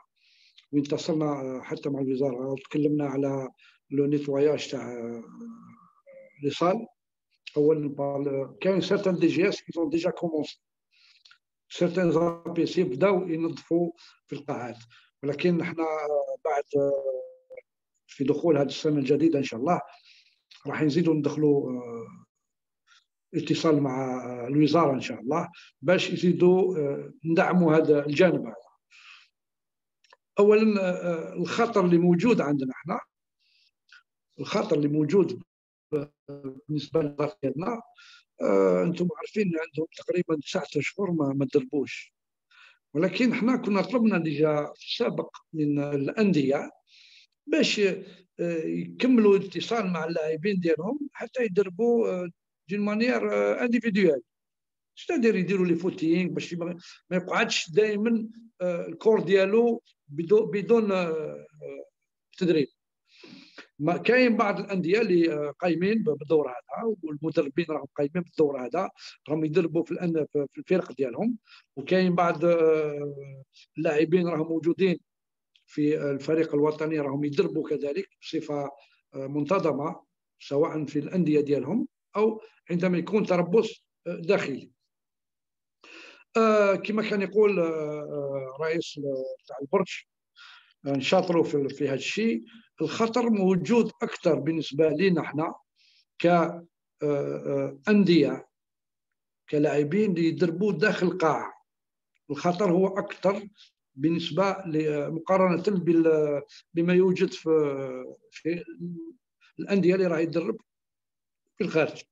Speaker 6: وين اتصلنا حتى مع الوزاره وتكلمنا على لو نيتواياج تاع لي صال. اولا كاين سيرتان دي جي اس كي ديجا كومونسي، سيرتان بي سي بداو ينظفوا في القاعات، ولكن احنا بعد في دخول هذه السنه الجديده ان شاء الله راح نزيدوا ندخلوا اتصال مع الوزاره ان شاء الله باش يزيدوا ندعموا هذا الجانب هذا. اولا الخطر اللي موجود عندنا احنا، الخطر اللي موجود بالنسبه للباك ديالنا، انتم عارفين عندهم تقريبا 9 اشهر ما دربوش، ولكن احنا كنا طلبنا ديجا في السابق من الانديه باش يكملوا اتصال مع اللاعبين ديالهم حتى يدربوا دون مانيير انديفيدوال، ستادير يديروا لي فوتينغ باش ما يقعدش دائما الكور ديالو بدون تدريب. ما كاين بعض الانديه اللي قايمين بالدور هذا، والمدربين راهم قايمين بالدور هذا، راهم يدربوا في الفرق ديالهم، وكاين بعض اللاعبين راهم موجودين في الفريق الوطني راهم يدربوا كذلك بصفه منتظمه، سواء في الانديه ديالهم او عندما يكون تربص داخلي. كما كان يقول رئيس تاع البرج، نشاطروا في هذا الشيء. الخطر موجود اكثر بالنسبه لنا احنا كانديه كلاعبين اللي يدربوا داخل القاعه، الخطر هو اكثر بالنسبه مقارنه بما يوجد في الانديه اللي راه يدرب في الخارج.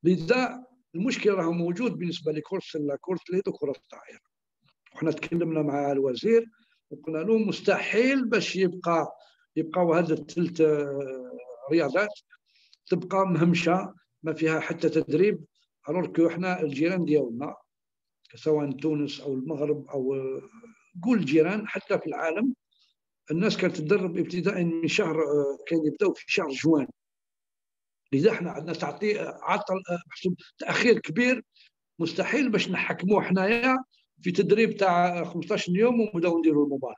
Speaker 6: لذا المشكل راه موجود بالنسبه لكره السله، كره اليد وكره الطائره. وحنا تكلمنا مع الوزير وقلنا له مستحيل باش يبقاو هذه الثلاث رياضات تبقى مهمشه ما فيها حتى تدريب، الوغ احنا الجيران ديالنا سواء تونس او المغرب او قول الجيران حتى في العالم الناس كانت تدرب ابتداء من شهر، كان يبداو في شهر جوان. لذا احنا عندنا عطل محسوب تاخير كبير، مستحيل باش نحكموه حنايا في تدريب تاع 15 يوم ونبداو نديروا المباراه.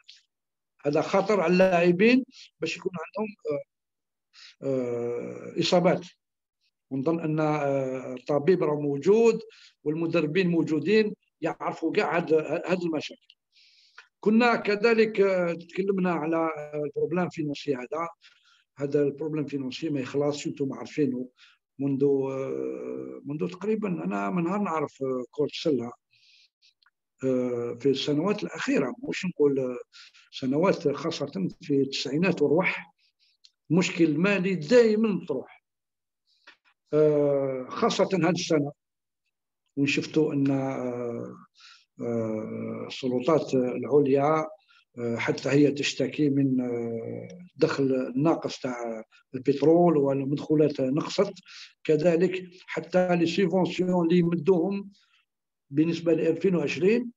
Speaker 6: هذا خطر على اللاعبين باش يكون عندهم اصابات، ونظن ان الطبيب راه موجود والمدربين موجودين يعرفوا كاع هذه المشاكل. كنا كذلك تكلمنا على البروبليم فينانسي، هذا البروبليم فينانسي ما يخلصش، انتم عارفينه منذ تقريبا انا من نهار نعرف كرة السله في السنوات الاخيره، مش نقول سنوات، خاصه في التسعينات وروح المشكل المالي دائما تروح، خاصه هذه السنه وين شفتوا ان السلطات العليا حتى هي تشتكي من الدخل الناقص تاع البترول والمدخولات نقصت، كذلك حتى لي سيفونسيون اللي يمدوهم بالنسبه ل 2020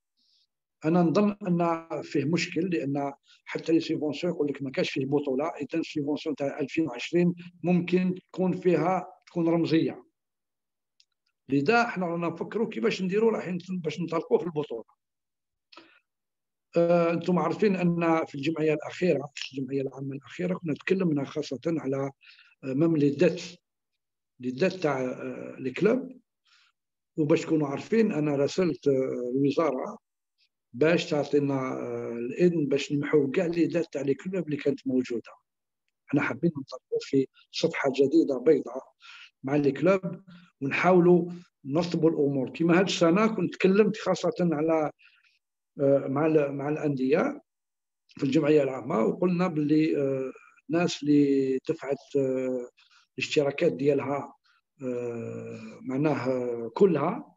Speaker 6: انا نظن ان فيه مشكل، لان حتى لي سيفونسيون يقول لك ما كاش فيه بطوله، اذا السيفونسيون تاع 2020 ممكن تكون رمزيه. لذا احنا رانا نفكروا كيفاش نديروا راح باش نطلقوا في البطوله. انتم عارفين ان في الجمعيه الاخيره، في الجمعيه العامه الاخيره كنا تكلمنا خاصه على مم لي دات تاع الكلوب، وباش تكونوا عارفين انا راسلت الوزاره باش تعطينا الاذن باش نمحوا كاع لي دات تاع الكلوب اللي كانت موجوده. احنا حابين نطلقوا في صفحه جديده بيضاء مع الكلوب ونحاولوا نرتبوا الامور. كما هذه السنه كنت تكلمت خاصه على مع الانديه في الجمعيه العامه، وقلنا باللي الناس اللي دفعت الاشتراكات ديالها معناه كلها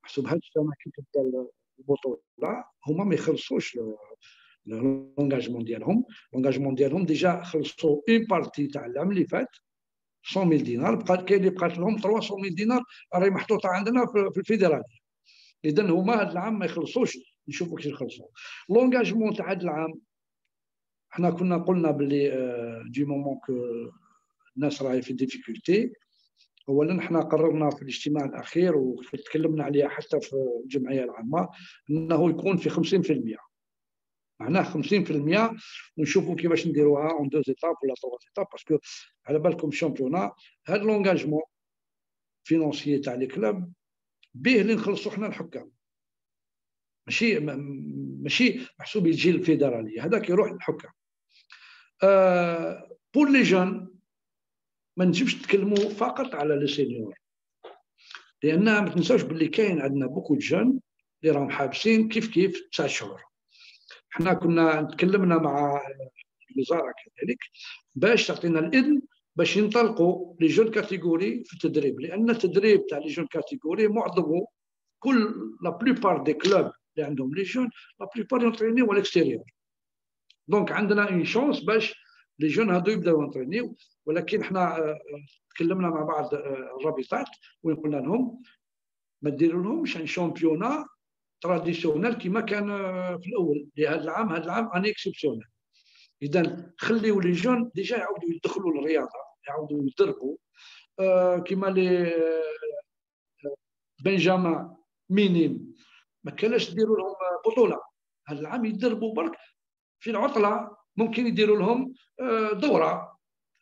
Speaker 6: محسوب هذه السنه كي تبدا البطوله هما ما يخلصوش لونجاجمون ديالهم. لونجاجمون ديالهم ديجا خلصوا اون بارتي تاع العام اللي فات 100,000 دينار، كاين اللي بقات لهم 300,000 دينار راهي محطوطه عندنا في الفيدراليه. اذا هما هذا العام ما يخلصوش، نشوفوا كيفاش يخلصوا. لونجاجمون تاع هذا العام احنا كنا قلنا باللي دي مومون كو الناس راهي في ديفيكولتي. اولا احنا قررنا في الاجتماع الاخير وتكلمنا عليها حتى في الجمعيه العامه انه يكون في 50%، معناه 50%، ونشوفوا كيفاش نديروها اون دو زيتاب ولا تروا زيتاب، باسكو على بالكم الشامبيونا هذا لونجاجمون فينونسيي تاع لي كلوب به اللي نخلصوا حنا الحكام، ماشي محسوب يجي الفيدراليه، هذاك يروح للحكام. بور لي جون ما نجمش نتكلموا فقط على لي سينيور، لان ما تنساوش باللي كاين عندنا بوكو جون اللي راهم حابسين كيف 9 شهور. احنا كنا تكلمنا مع الوزاره كذلك باش تعطينا الاذن باش ينطلقوا لي جون كاتيجوري في التدريب، لان التدريب تاع لي جون كاتيجوري معظمه كل لا بلوبار دي كلوب اللي عندهم لي جون لا بلوبار يونترينيو على الاكستيريور. دونك عندنا اون شونس باش لي جون هادو يبداو يونترينيو. ولكن احنا تكلمنا مع بعض الرابطات وين قلنا لهم ما ديروا لهمش ان شامبيونا تراديسيونيل كما كان في الاول لهذا العام. هذا العام اني اكسبسيونيل. اذا خليوا لي جون ديجا يعاودوا يدخلوا للرياضه، يعاودوا يدربوا كما لي بنجامان مينيم ما كانش ديروا لهم بطوله. هذا العام يدربوا برك في العطله، ممكن يديروا لهم دوره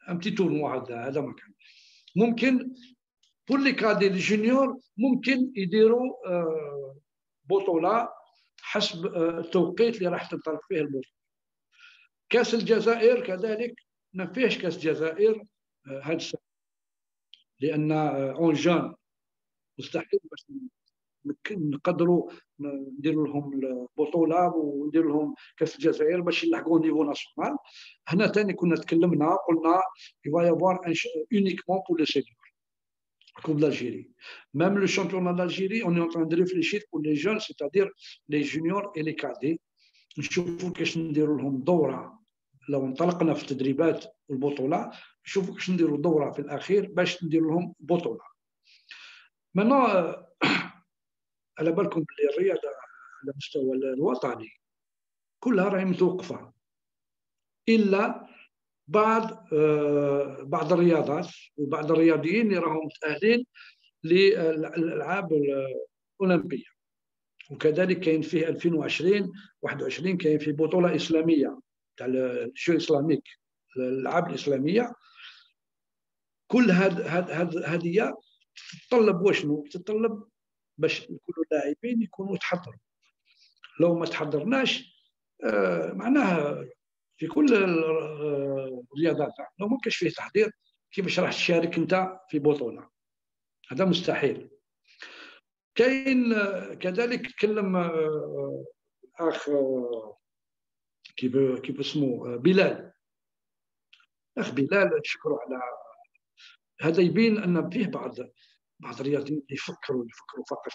Speaker 6: ام تي تورنوا. هذا ما كان ممكن. بور لي كادي الجونيور ممكن يديروا بطوله حسب التوقيت اللي راح تنطلق فيه البطوله. كاس الجزائر كذلك ما فيهش كاس الجزائر هذا السنه، لان اون جون مستحيل باش نقدروا نديروا لهم البطوله ونديروا لهم كاس الجزائر باش يلحقوا نيفو ناسيونال. هنا ثاني كنا تكلمنا قلنا يفا يافوار اونيكمون بور لو سينيور Coupe d'Algérie. Même le championnat d'Algérie, on est en train de réfléchir pour les jeunes, c'est-à-dire les juniors et les cadets. نشوفوا كيفاش نديروا لهم دوره لو انطلقنا في التدريبات والبطوله، نشوفوا كيفاش نديروا دوره في الاخير باش نديروا لهم بطوله. منا على بالكم بلي الرياضه على المستوى الوطني كلها راهي متوقفه الا بعض الرياضات وبعض الرياضيين اللي راهم متاهلين للالعاب الاولمبيه. وكذلك كاين فيه 2020 21 كاين فيه بطوله اسلاميه تاع الجو اسلاميك الالعاب الاسلاميه. كل هذه تتطلب وشنو؟ تتطلب باش يكونوا لاعبين يكونوا تحضروا. لو ما تحضرناش معناها في كل الرياضات لو ما كاش فيه تحضير كيفاش راح تشارك انت في بطوله؟ هذا مستحيل. كاين كذلك تكلم اخ كيف اسمه بلال. اخ بلال نشكره على هذا. يبين ان فيه بعض الرياضيين يفكروا فقط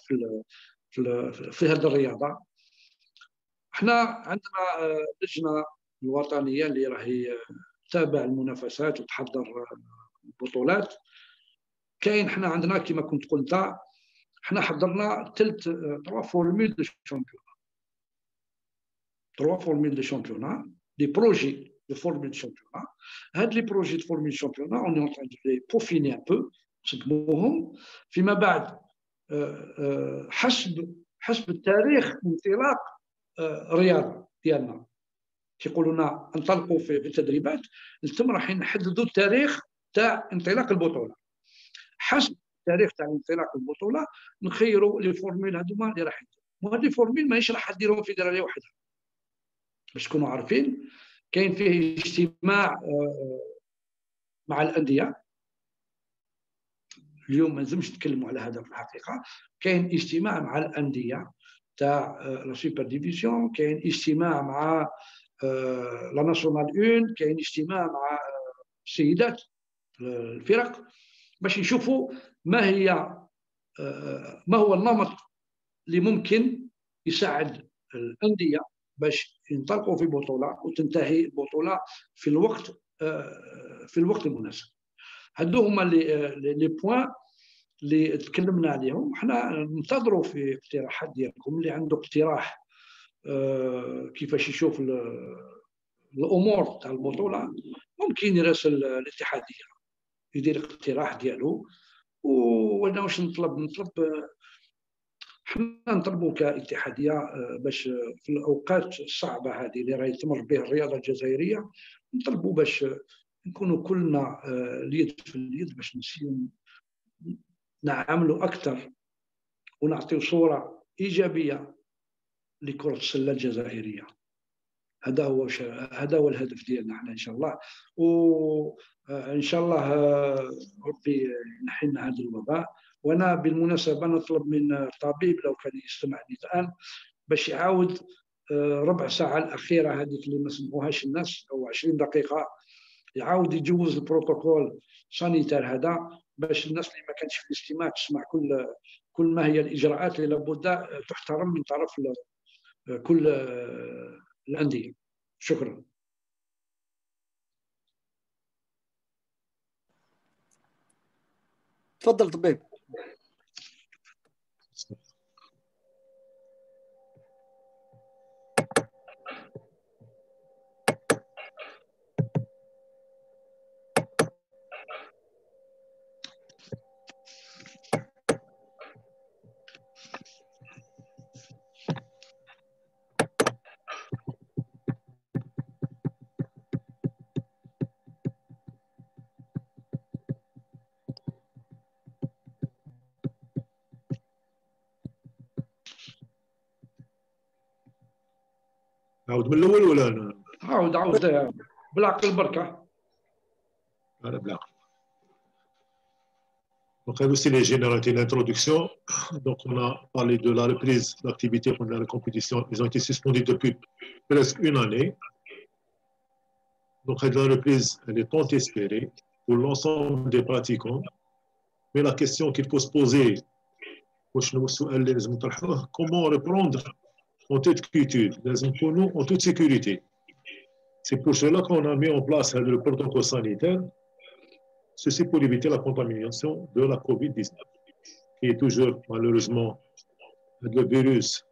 Speaker 6: في هذه الرياضه. احنا عندنا لجنه الوطنيه اللي راهي تتابع المنافسات وتحضر البطولات. كاين احنا عندنا كما كنت قلت احنا حضرنا trois formules de championnat, des projets de formule de championnat. هاد لي بروجي de formule de championnat on est en train de les peaufiner un peu نسقموهم فيما بعد حسب التاريخ انطلاق الرياضه ديالنا. كيقولوا لنا انطلقوا في التدريبات التم راح نحددوا التاريخ تاع انطلاق البطوله. حسب التاريخ تاع انطلاق البطوله نخيروا لي فورميل هذوما اللي راح يديروا. وهذه فورميل ماهيش راح ديروهم في دراريه وحدها باش تكونوا عارفين. كاين فيه اجتماع مع الانديه. اليوم ما لازمش نتكلموا على هذا في الحقيقه. كاين اجتماع مع الانديه تاع لا سوبر ديفيزيون، كاين اجتماع مع لا ناسيونال 1، كاين اجتماع مع السيدات الفرق باش يشوفوا ما هو النمط اللي ممكن يساعد الانديه باش ينطلقوا في بطوله وتنتهي البطوله في الوقت المناسب. هادو هما لي بوين اللي تكلمنا عليهم. احنا ننتظروا في اقتراحات ديالكم. اللي عنده اقتراح كيفاش يشوف الامور تاع البطوله ممكن يراسل الاتحاديه يدير اقتراح ديالو. وانا واش نطلب حنا نطلبوا كاتحاديه باش في الاوقات الصعبه هذه اللي راهي تمر بها الرياضه الجزائريه نطلبوا باش نكونوا كلنا اليد في اليد باش نسيو نعملوا اكثر ونعطيو صوره ايجابيه لكره السله الجزائريه. هذا هو الهدف ديالنا احنا ان شاء الله. وان شاء الله ربي ينحي لنا هذا الوباء. وانا بالمناسبه نطلب من الطبيب لو كان يستمعني الان باش يعاود ربع ساعة الأخيرة هذيك اللي ما سمعوهاش الناس أو 20 دقيقة يعاود يجوز البروتوكول سانيتير هذا باش الناس اللي ما كانتش في الاجتماع تسمع كل ما هي الإجراءات اللي لابد تحترم من طرف كل الأندية. شكرا.
Speaker 2: تفضل طبيب.
Speaker 1: عاود من الاول ولا
Speaker 6: عاود بالعقل بركه.
Speaker 1: Voilà, بالعقل. Donc, aussi les généralités d'introduction. Donc, on a parlé de la reprise d'activité pendant la compétition. Ils ont été suspendus depuis presque une année. Donc, la reprise, elle est tant espérée pour l'ensemble des pratiquants. Mais la question qu'il faut se poser, comment reprendre en toute quiétude, pour nous, en toute sécurité. C'est pour cela qu'on a mis en place le protocole sanitaire, ceci pour éviter la contamination de la COVID-19, qui est toujours, malheureusement, le virus,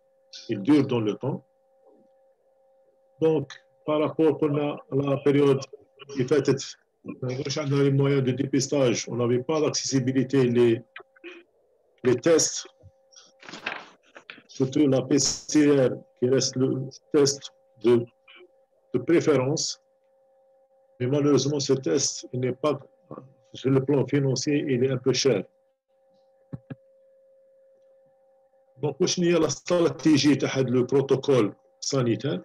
Speaker 1: il dure dans le temps. Donc, par rapport à la période qui fait dans les moyens de dépistage, on n'avait pas l'accessibilité, les tests, surtout la PCR, qui reste le test de préférence. Mais malheureusement, ce test n'est pas, sur le plan financier, il est un peu cher. Donc, il y a la stratégie de le protocole sanitaire.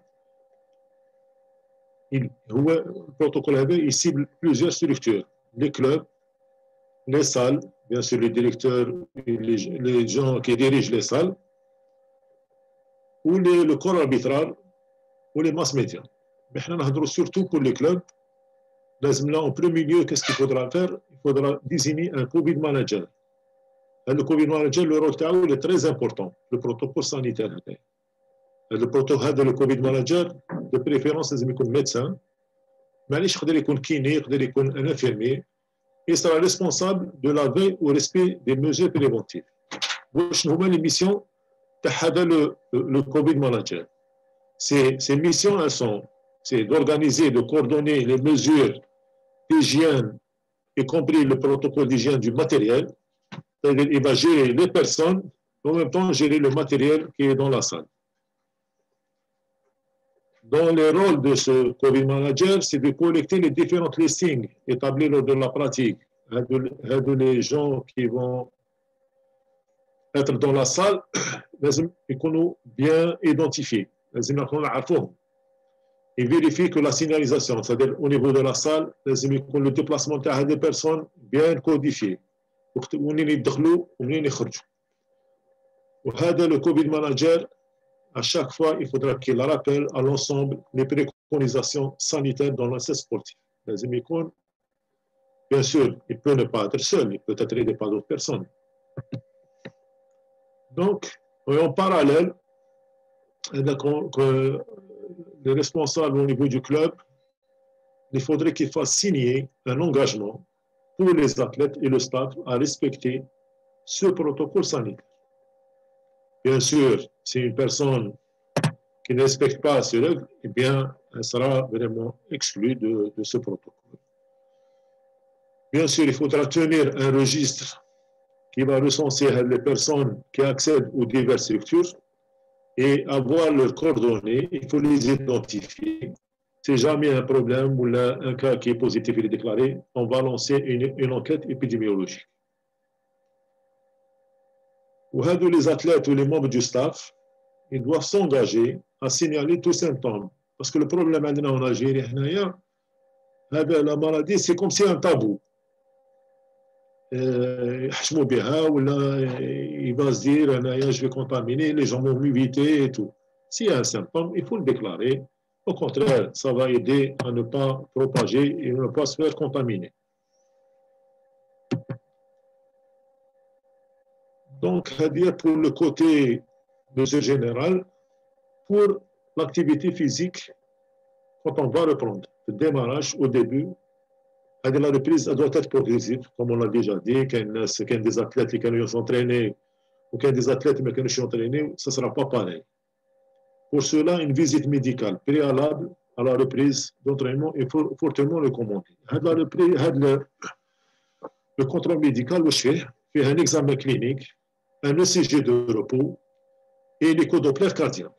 Speaker 1: Le protocole il cible plusieurs structures, les clubs, les salles, bien sûr les directeurs, les gens qui dirigent les salles, ou le corps arbitral, ou les mass médias. Mais nous avons surtout pour les clubs. Là, en premier lieu, qu'est-ce qu'il faudra faire? Il faudra désigner un COVID manager. Le COVID manager, le rôle est très important, le protocole sanitaire. Le protocole de COVID manager, de préférence, c'est un médecin, mais il peut être kiné, il peut être un infirmier, il sera responsable de la veille au respect des mesures préventives. Quelle est les missions de le COVID manager? Ces missions, elles sont d'organiser, de coordonner les mesures d'hygiène, y compris le protocole d'hygiène du matériel. C'est-à-dire qu'il va gérer les personnes, en même temps gérer le matériel qui est dans la salle. Dans les rôles de ce COVID manager, c'est de collecter les différents listings établis lors de la pratique. Les gens qui vont être dans la salle, ils sont bien identifiés. Il vérifie que la signalisation, c'est-à-dire au niveau de la salle, le déplacement des personnes bien codifié. ومنين يدخلوا ومنين يخرجوا. وهذا le COVID manager, à chaque fois, il faudra qu'il rappelle à l'ensemble les préconisations sanitaires dans l'accès sportif. Bien sûr, il peut ne pas être seul, il peut être aidé par d'autres personnes. Donc, en parallèle, les responsables au niveau du club, il faudrait qu'ils fassent signer un engagement pour les athlètes et le staff à respecter ce protocole sanitaire. Bien sûr, si une personne qui ne respecte pas ces règles, eh bien, elle sera vraiment exclue de ce protocole. Bien sûr, il faudra tenir un registre qui va recenser les personnes qui accèdent aux diverses structures et avoir leurs coordonnées, il faut les identifier. Si jamais un problème ou un cas qui est positif et déclaré, on va lancer une enquête épidémiologique. Les athlètes ou les membres du staff, ils doivent s'engager à signaler tous symptômes. Parce que le problème en Algérie, la maladie, c'est comme si un tabou. Il va se dire, je vais contaminer, les gens vont m'éviter et tout. S'il y a un symptôme, il faut le déclarer. Au contraire, ça va aider à ne pas propager et ne pas se faire contaminer. Donc, pour le côté mesure générale, pour l'activité physique, quand on va reprendre le démarrage au début, la reprise doit être progressive, comme on l'a déjà dit, qu'il y a des athlètes qui ont s'entraîner ou qu'il y a des athlètes qui ont s'entraîner, ce ne sera pas pareil. Pour cela, une visite médicale préalable à la reprise d'entraînement est fortement recommandée. Le contrôle médical, fait un examen clinique, un ECG de repos et l'échodoppler cardiaque.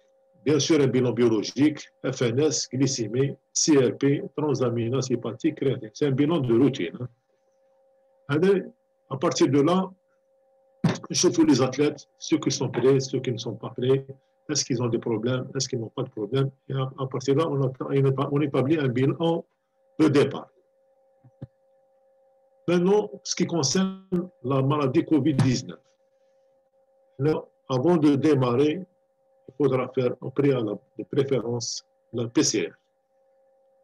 Speaker 1: Bien sûr, un bilan biologique, FNS, glycémie, CRP, transaminase hépatique, créatine. C'est un bilan de routine. À partir de là, je fais les athlètes, ceux qui sont prêts, ceux qui ne sont pas prêts, est-ce qu'ils ont des problèmes, est-ce qu'ils n'ont pas de problème. Et à partir de là, on établit un bilan de départ. Maintenant, ce qui concerne la maladie COVID-19. Avant de démarrer, il faudra faire en préalable de préférence la PCR.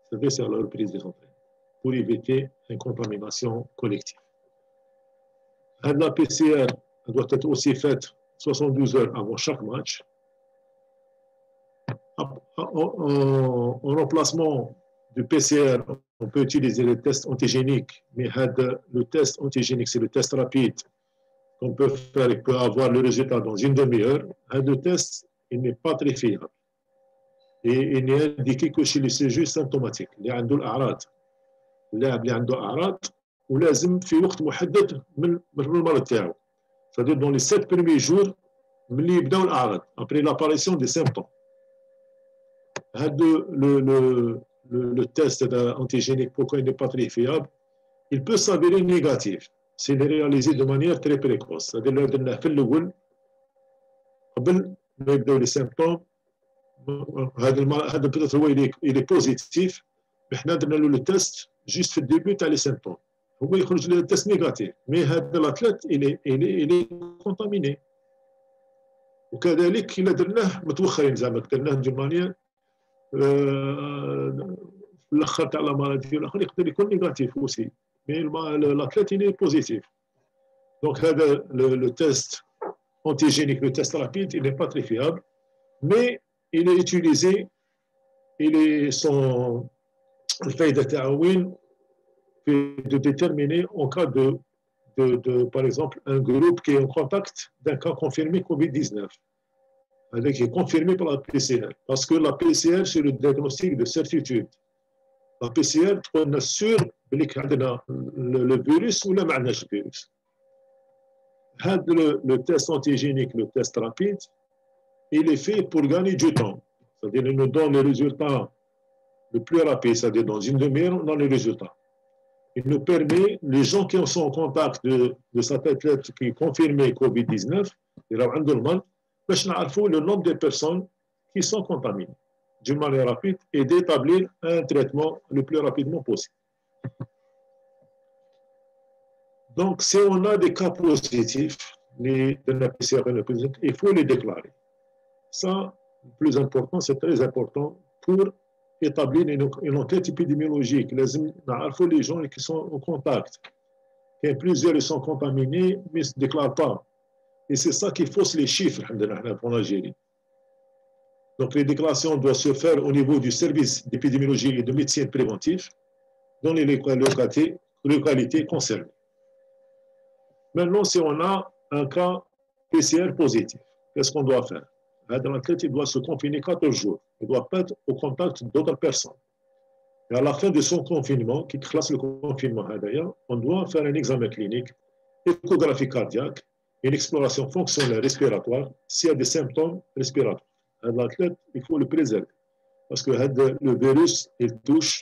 Speaker 1: C'est-à-dire la reprise des entraînements, pour éviter une contamination collective. La PCR doit être aussi faite 72 heures avant chaque match. En remplacement du PCR, on peut utiliser les tests antigéniques, mais le test antigénique, c'est le test rapide qu'on peut faire et peut avoir le résultat dans une demi-heure. Le test, il n'est pas très fiable. Et il n'est indiqué que chez les sujets symptomatiques. اللي عنده الأعراض. اللاعب اللي عنده أعراض ولازم في وقت محدد من المرض تاعو. C'est-à-dire dans les 7 premiers jours, ملي يبداو الأعراض, après l'apparition des symptômes. Le test antigénique, pourquoi il n'est pas très fiable, il peut s'avérer négatif s'il est réalisé de manière très précoce. C'est-à-dire لو درناه في الأول قبل ما يبداو les symptômes, هذا peut-être هو il est positif, mais حنا درنا له le test juste في الديبي تاع les symptômes. هو يخرج له test négatif, mais هذا الأتلت il est contaminé. وكذلك إلا درناه متوخرين زعما درناه دون مانيير في الاخر تاع لا مالادي الاخر يقدر يكون نيجاتيف اوسي مي الاتليت il est positif. Donc le test antigénique, le test rapide, il n'est pas très fiable, mais il est utilisé, son الفايدة تاعو وين de déterminer en cas de par exemple un groupe qui est en contact d'un cas confirmé Covid-19. Qui est confirmé par la PCR. Parce que la PCR, c'est le diagnostic de certitude. La PCR, on assure le virus ou le معناش virus. Le test antigénique, le test rapide, il est fait pour gagner du temps. C'est-à-dire qu'il nous donne les résultats le plus rapide, c'est-à-dire dans une demi-heure, on a les résultats. Il nous permet, les gens qui sont en contact de cet athlète qui est confirmé Covid-19, باش نعرفوا le nombre de personnes qui sont contaminées d'une manière rapide et d'établir un traitement le plus rapidement possible. Donc, si on a des cas positifs, il faut les déclarer. Ça, le plus important, c'est très important pour établir une enquête épidémiologique. Les gens qui sont en contact, et plusieurs ils sont contaminés, mais ne se déclarent pas. Et c'est ça qui fausse les chiffres en Algérie. Donc les déclarations doivent se faire au niveau du service d'épidémiologie et de médecine préventive dans les localités concernées. Maintenant, si on a un cas PCR positif, qu'est-ce qu'on doit faire? L'athlète doit se confiner 14 jours. Il ne doit pas être au contact d'autres personnes. Et à la fin de son confinement, qui classe le confinement d'ailleurs, on doit faire un examen clinique, échographie cardiaque, une exploration fonctionnelle respiratoire s'il y a des symptômes respiratoires. L'athlète, il faut le préserver. Parce que le virus, il touche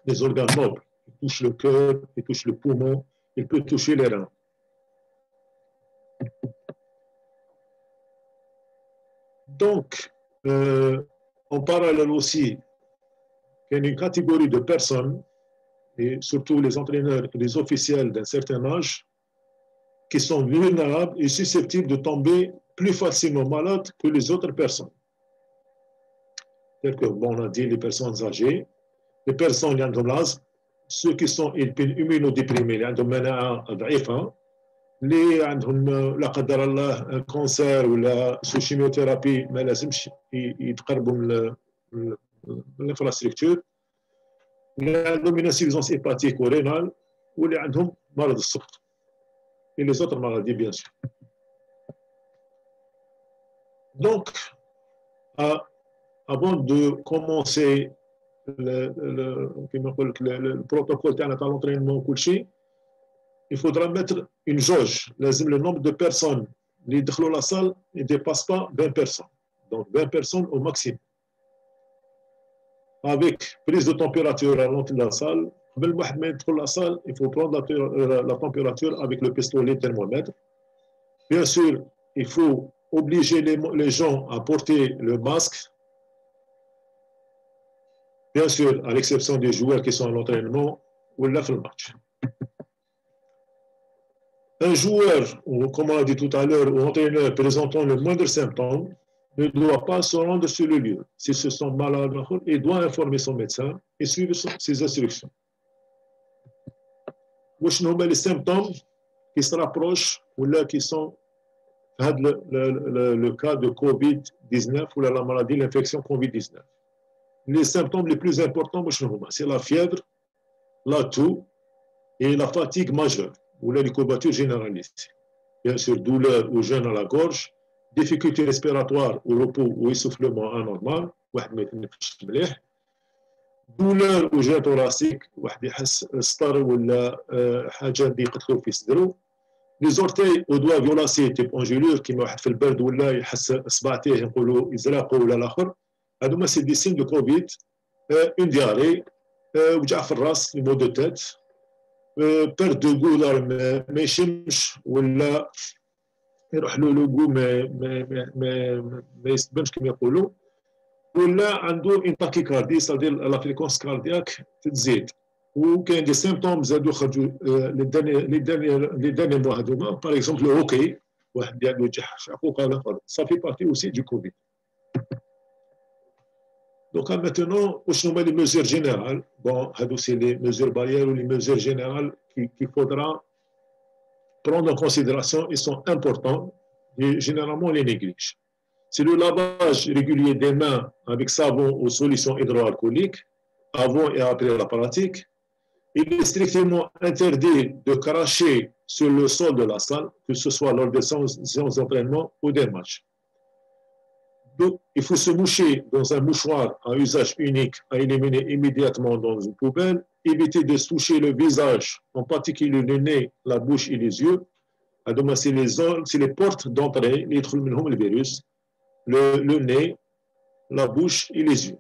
Speaker 1: les organes nobles. Il touche le cœur, il touche le poumon, il peut toucher les reins. Donc, en parallèle aussi, il y a une catégorie de personnes, et surtout les entraîneurs et les officiels d'un certain âge, qui sont vulnérables et susceptibles de tomber plus facilement malades que les autres personnes. tels que, bon, on a dit, les personnes âgées, les personnes qui ont l'asthme, ceux qui sont immunodéprimés, qui ont un ضعيفة, اللي عندهم لا قدر الله un cancer ولا sous chimiothérapie ما لازمش يتقربوا من l'infrastructure، اللي عندهم une insuffisance hépatique ou rénale واللي عندهم مرض السكر et les autres maladies bien sûr. Donc avant de commencer le protocole تاعنا l'entraînement كل شيء، il faudra mettre une jauge. Le nombre de personnes qui entrent dans la salle ne dépasse pas 20 personnes. Donc 20 personnes au maximum. Avec prise de température à l'entrée de la salle, avant d'entrer dans la salle, il faut prendre la température avec le pistolet thermomètre. Bien sûr, il faut obliger les gens à porter le masque. Bien sûr, à l'exception des joueurs qui sont à l'entraînement ou là, le match. Un joueur, ou comme on l'a dit tout à l'heure, ou entraîneur présentant le moindre symptôme ne doit pas se rendre sur le lieu. S'il se sent malade, il doit informer son médecin et suivre ses instructions. Les symptômes qui se rapprochent ou là qui sont le cas de Covid-19 ou la maladie, l'infection Covid-19. Les symptômes les plus importants, c'est la fièvre, la toux et la fatigue majeure ou la courbature généralisée. Bien sûr, douleur ou gêne à la gorge, difficulté respiratoire ou repos ou essoufflement anormal, douleur ou gêne thoracique, les orteils ou doigts violacés type engelure qui واحد في البرد ولا يحس اصبعتيه يقولوا يزرقوا ولا الاخر، هذوما سي دي سين دو كوفيد، اون دياري، وجع في الراس، مو دو تيت، perte de goût ما يشمش ولا يروح له لو goût ما يستبانش كما يقولوا، ولا عنده une tachycardie c'est-à-dire la fréquence cardiaque تزيد. وكاين دي سيمبتوم زادوا خرجوا les derniers mois هذوما، par exemple le hockey، واحد ديالو يجح شعقوق على الاخر، ça fait partie aussi du Covid. Donc maintenant, quelles sont les mesures générales? Bon, c'est les mesures barrières ou les mesures générales qu'il faudra prendre en considération. Ils sont importants et généralement on les néglige. C'est le lavage régulier des mains avec savon ou solution hydroalcoolique avant et après la pratique. Il est strictement interdit de cracher sur le sol de la salle, que ce soit lors des séances d'entraînement ou des matchs. Donc, il faut se moucher dans un mouchoir à usage unique à éliminer immédiatement dans une poubelle, éviter de se toucher le visage, en particulier le nez, la bouche et les yeux. C'est les portes d'entrée, le virus, le nez, la bouche et les yeux.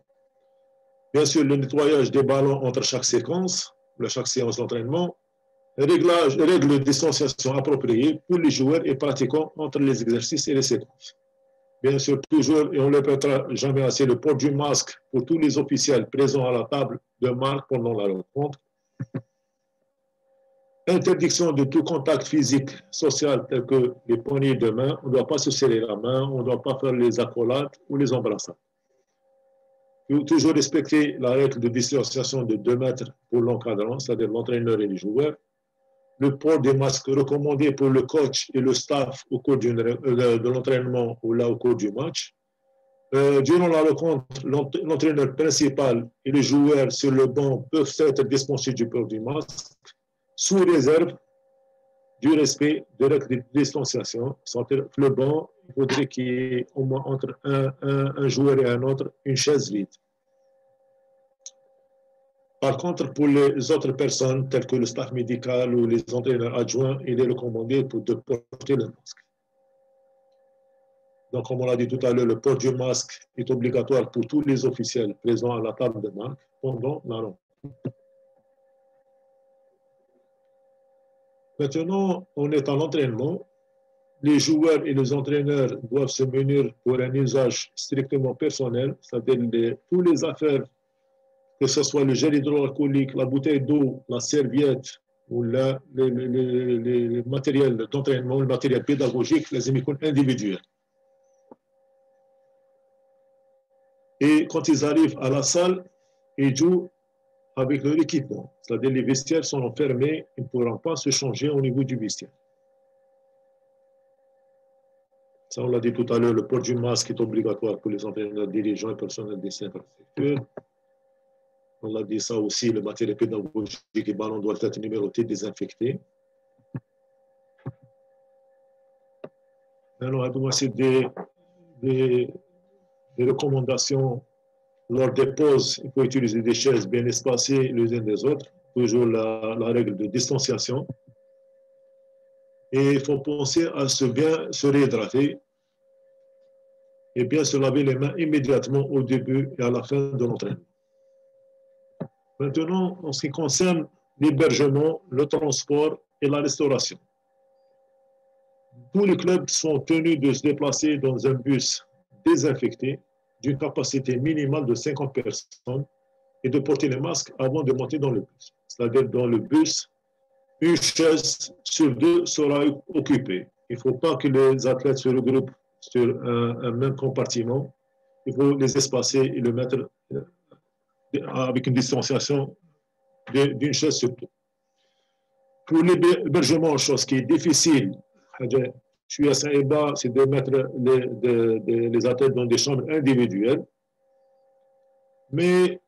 Speaker 1: Bien sûr, le nettoyage des ballons entre chaque séquence, chaque séance d'entraînement, règles de distanciation appropriées pour les joueurs et pratiquants entre les exercices et les séquences. Bien sûr, toujours, et on ne le répétera jamais assez, le port du masque pour tous les officiels présents à la table de marque pendant la rencontre. Interdiction de tout contact physique, social, tel que les poignées de main. On ne doit pas se serrer la main, on ne doit pas faire les accolades ou les embrassades. Il faut toujours respecter la règle de distanciation de 2 mètres pour l'encadrant, c'est-à-dire l'entraîneur et les joueurs. Le port des masques recommandé pour le coach et le staff au cours de l'entraînement ou là au cours du match. Durant la rencontre, l'entraîneur principal et les joueurs sur le banc peuvent être dispensés du port du masque sous réserve du respect de règles de distanciation. C'est-à-dire que le banc, il faudrait qu'il y ait au moins entre un joueur et un autre une chaise vide. Par contre, pour les autres personnes, telles que le staff médical ou les entraîneurs adjoints, il est recommandé de porter le masque. Donc, comme on l'a dit tout à l'heure, le port du masque est obligatoire pour tous les officiels présents à la table de marque pendant la rencontre. Maintenant, on est à l'entraînement. Les joueurs et les entraîneurs doivent se munir pour un usage strictement personnel, c'est-à-dire toutes les affaires, que ce soit le gel hydroalcoolique, la bouteille d'eau, la serviette ou le matériel d'entraînement, le matériel pédagogique, les émissions individuelles. Et quand ils arrivent à la salle, ils jouent avec leur équipement. C'est-à-dire les vestiaires sont fermés, ils ne pourront pas se changer au niveau du vestiaire. Ça, on l'a dit tout à l'heure, le port du masque est obligatoire pour les entraîneurs, dirigeants et personnels des infrastructures. On l'a dit ça aussi, le matériel pédagogique et ballon doit être numéroté, désinfecté. Alors, c'est des recommandations lors des pauses. Il faut utiliser des chaises bien espacées les unes des autres. Toujours la règle de distanciation. Et il faut penser à bien se réhydrater et bien se laver les mains immédiatement au début et à la fin de l'entraînement. Maintenant, en ce qui concerne l'hébergement, le transport et la restauration. Tous les clubs sont tenus de se déplacer dans un bus désinfecté d'une capacité minimale de 50 personnes et de porter les masques avant de monter dans le bus. C'est-à-dire dans le bus, une chaise sur deux sera occupée. Il ne faut pas que les athlètes se regroupent sur un même compartiment. Il faut les espacer et le mettre avec une distanciation d'une chaise sur deux. Pour l'hébergement, chose qui est difficile, je suis à Saïba, c'est de mettre les athlètes dans des chambres individuelles. Mais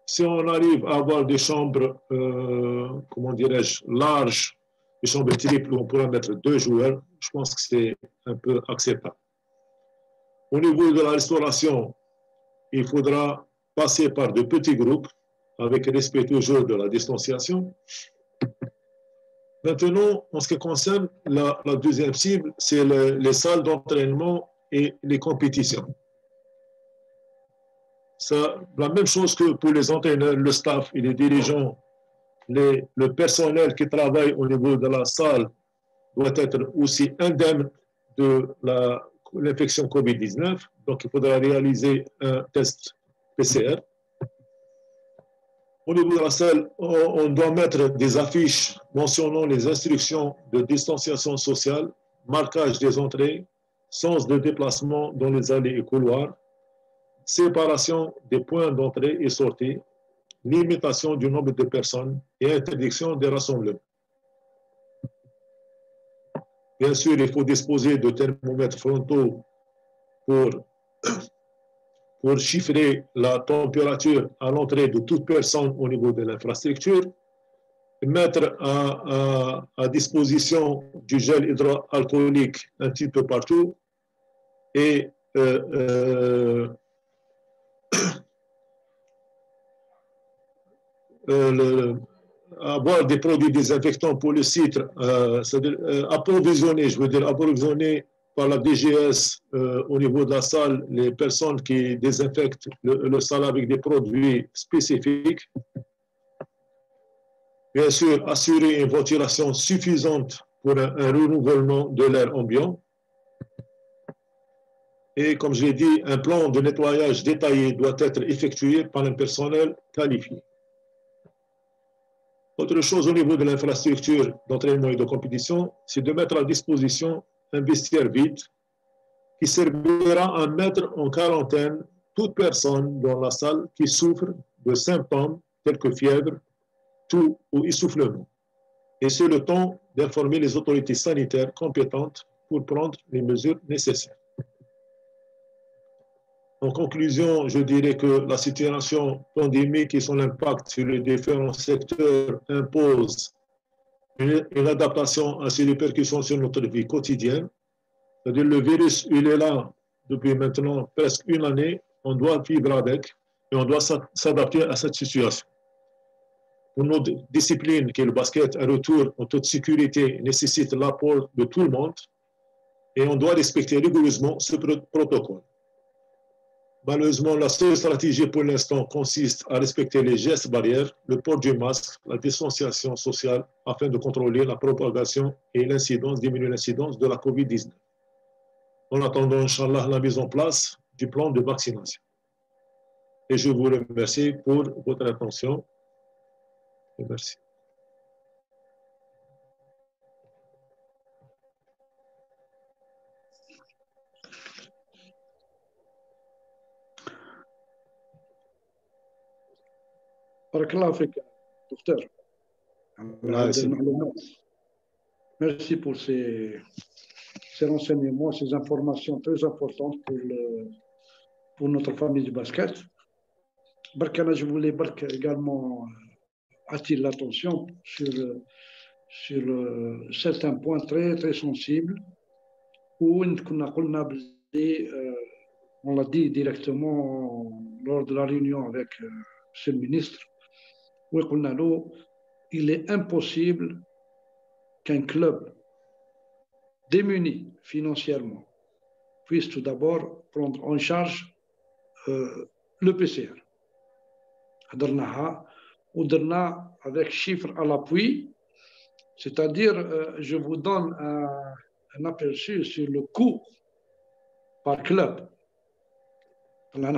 Speaker 1: si on arrive à avoir des chambres, comment dirais-je, larges, des chambres triples où on pourra mettre 2 joueurs, je pense que c'est un peu acceptable. Au niveau de la restauration, il faudra passer par de petits groupes, avec respect toujours de la distanciation. Maintenant, en ce qui concerne la deuxième cible, c'est les salles d'entraînement et les compétitions. C'est la même chose que pour les entraîneurs, le staff et les dirigeants. Le personnel qui travaille au niveau de la salle doit être aussi indemne de l'infection COVID-19. Donc, il faudra réaliser un test PCR. Au niveau de la salle, on doit mettre des affiches mentionnant les instructions de distanciation sociale, marquage des entrées, sens de déplacement dans les allées et couloirs, séparation des points d'entrée et sortie, limitation du nombre de personnes et interdiction des rassemblements. Bien sûr, il faut disposer de thermomètres frontaux pour chiffrer la température à l'entrée de toute personne au niveau de l'infrastructure, mettre à disposition du gel hydroalcoolique un petit peu partout et avoir des produits désinfectants pour le site, c'est-à-dire approvisionner par la DGS au niveau de la salle les personnes qui désinfectent le salle avec des produits spécifiques. Bien sûr, assurer une ventilation suffisante pour un renouvellement de l'air ambiant. Et comme je l'ai dit, un plan de nettoyage détaillé doit être effectué par un personnel qualifié. Autre chose au niveau de l'infrastructure d'entraînement et de compétition, c'est de mettre à disposition un vestiaire vide qui servira à mettre en quarantaine toute personne dans la salle qui souffre de symptômes tels que fièvre, toux ou essoufflement. Et c'est le temps d'informer les autorités sanitaires compétentes pour prendre les mesures nécessaires. En conclusion, je dirais que la situation pandémique et son impact sur les différents secteurs impose une adaptation à ses répercussions sur notre vie quotidienne. C'est-à-dire le virus, il est là depuis maintenant presque une année, on doit vivre avec et on doit s'adapter à cette situation. Pour nos disciplines, qui est le basket, un retour en toute sécurité nécessite l'apport de tout le monde et on doit respecter rigoureusement ce protocole. Malheureusement, la seule stratégie pour l'instant consiste à respecter les gestes barrières, le port du masque, la distanciation sociale, afin de contrôler la propagation et l'incidence, diminuer l'incidence de la COVID-19. En attendant, Inch'Allah, la mise en place du plan de vaccination. Et je vous remercie pour votre attention. Et merci.
Speaker 6: بارك الله فيك دكتور. Merci pour ces renseignements, ces informations très importantes pour notre famille du basket. Barkana, je voulais également attirer l'attention sur certains points très, très sensibles où on l'a dit directement lors de la réunion avec le ministre, où il est impossible qu'un club démuni financièrement puisse tout d'abord prendre en charge le PCR. Avec chiffres à l'appui, c'est-à-dire, je vous donne un aperçu sur le coût par club. On a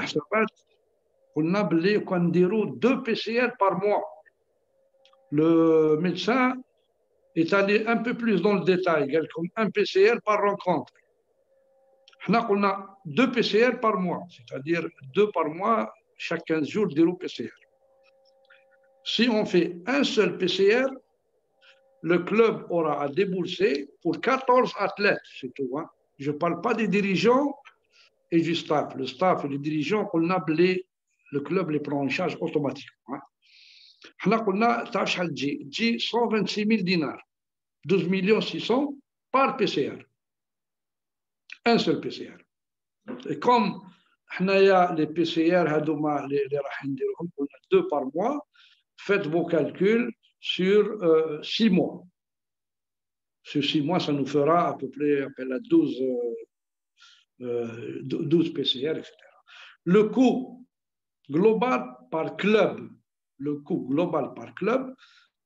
Speaker 6: 2 PCR par mois. Le médecin est allé un peu plus dans le détail, comme un PCR par rencontre. On a 2 PCR par mois, c'est-à-dire 2 par mois, chaque 15 jours, 0 PCR. Si on fait un seul PCR, le club aura à débourser pour 14 athlètes, c'est tout. Hein. Je ne parle pas des dirigeants et du staff. Le staff et les dirigeants, le club les prend en charge automatiquement. On a 126 000 dinars, 12 600 par PCR. Un seul PCR. Et comme on a les PCR, on a 2 par mois, faites vos calculs sur 6 mois. Sur 6 mois, ça nous fera à peu près 12 PCR, etc. Le coût global par club,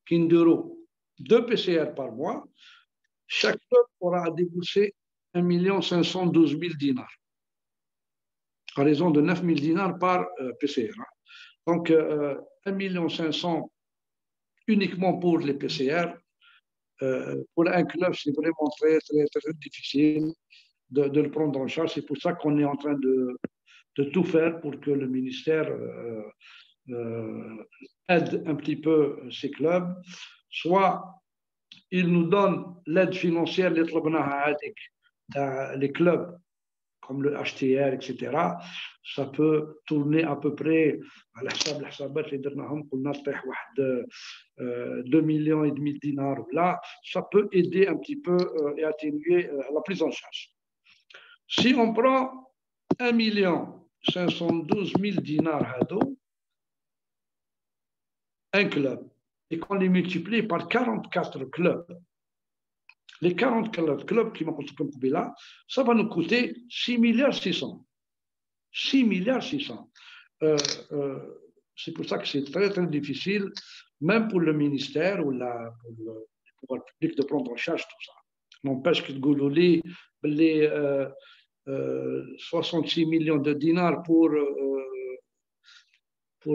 Speaker 6: Kindero, 2 PCR par mois, chaque club aura à débourser 1 512 000 dinars, à raison de 9 000 dinars par PCR. Donc, 1 500 000 uniquement pour les PCR. Pour un club, c'est vraiment très, très, très difficile de le prendre en charge. C'est pour ça qu'on est en train de tout faire pour que le ministère aide un petit peu ces clubs. Soit il nous donne l'aide financière, les clubs comme le HTR, etc. Ça peut tourner à peu près à الحسابات اللي درناهم قلنا طيح واحد 2,5 millions de dinars. Là, ça peut aider un petit peu et atténuer la prise en charge. Si on prend 1 512 000 dinars un club et qu'on les multiplie par 44 clubs, les 44 clubs qui m'ont coûté comme là, ça va nous coûter 6 milliards 600. 6 milliards 600. C'est pour ça que c'est très, très difficile, même pour le ministère ou pour le pouvoir public, de prendre en charge tout ça. N'empêche que Goulouli, les 66 millions de dinars pour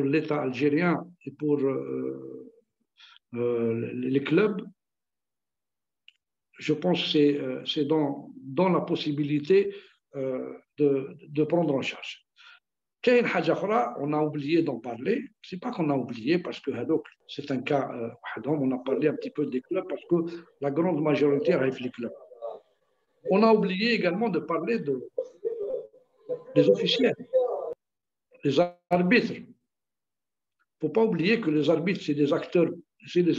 Speaker 6: l'État algérien et pour les clubs, je pense que c'est dans la possibilité de prendre en charge. On a oublié d'en parler. Ce n'est pas qu'on a oublié parce que c'est un cas, on a parlé un petit peu des clubs parce que la grande majorité arrive les clubs. On a oublié également de parler des officiels, les arbitres. Il ne faut pas oublier que les arbitres, c'est des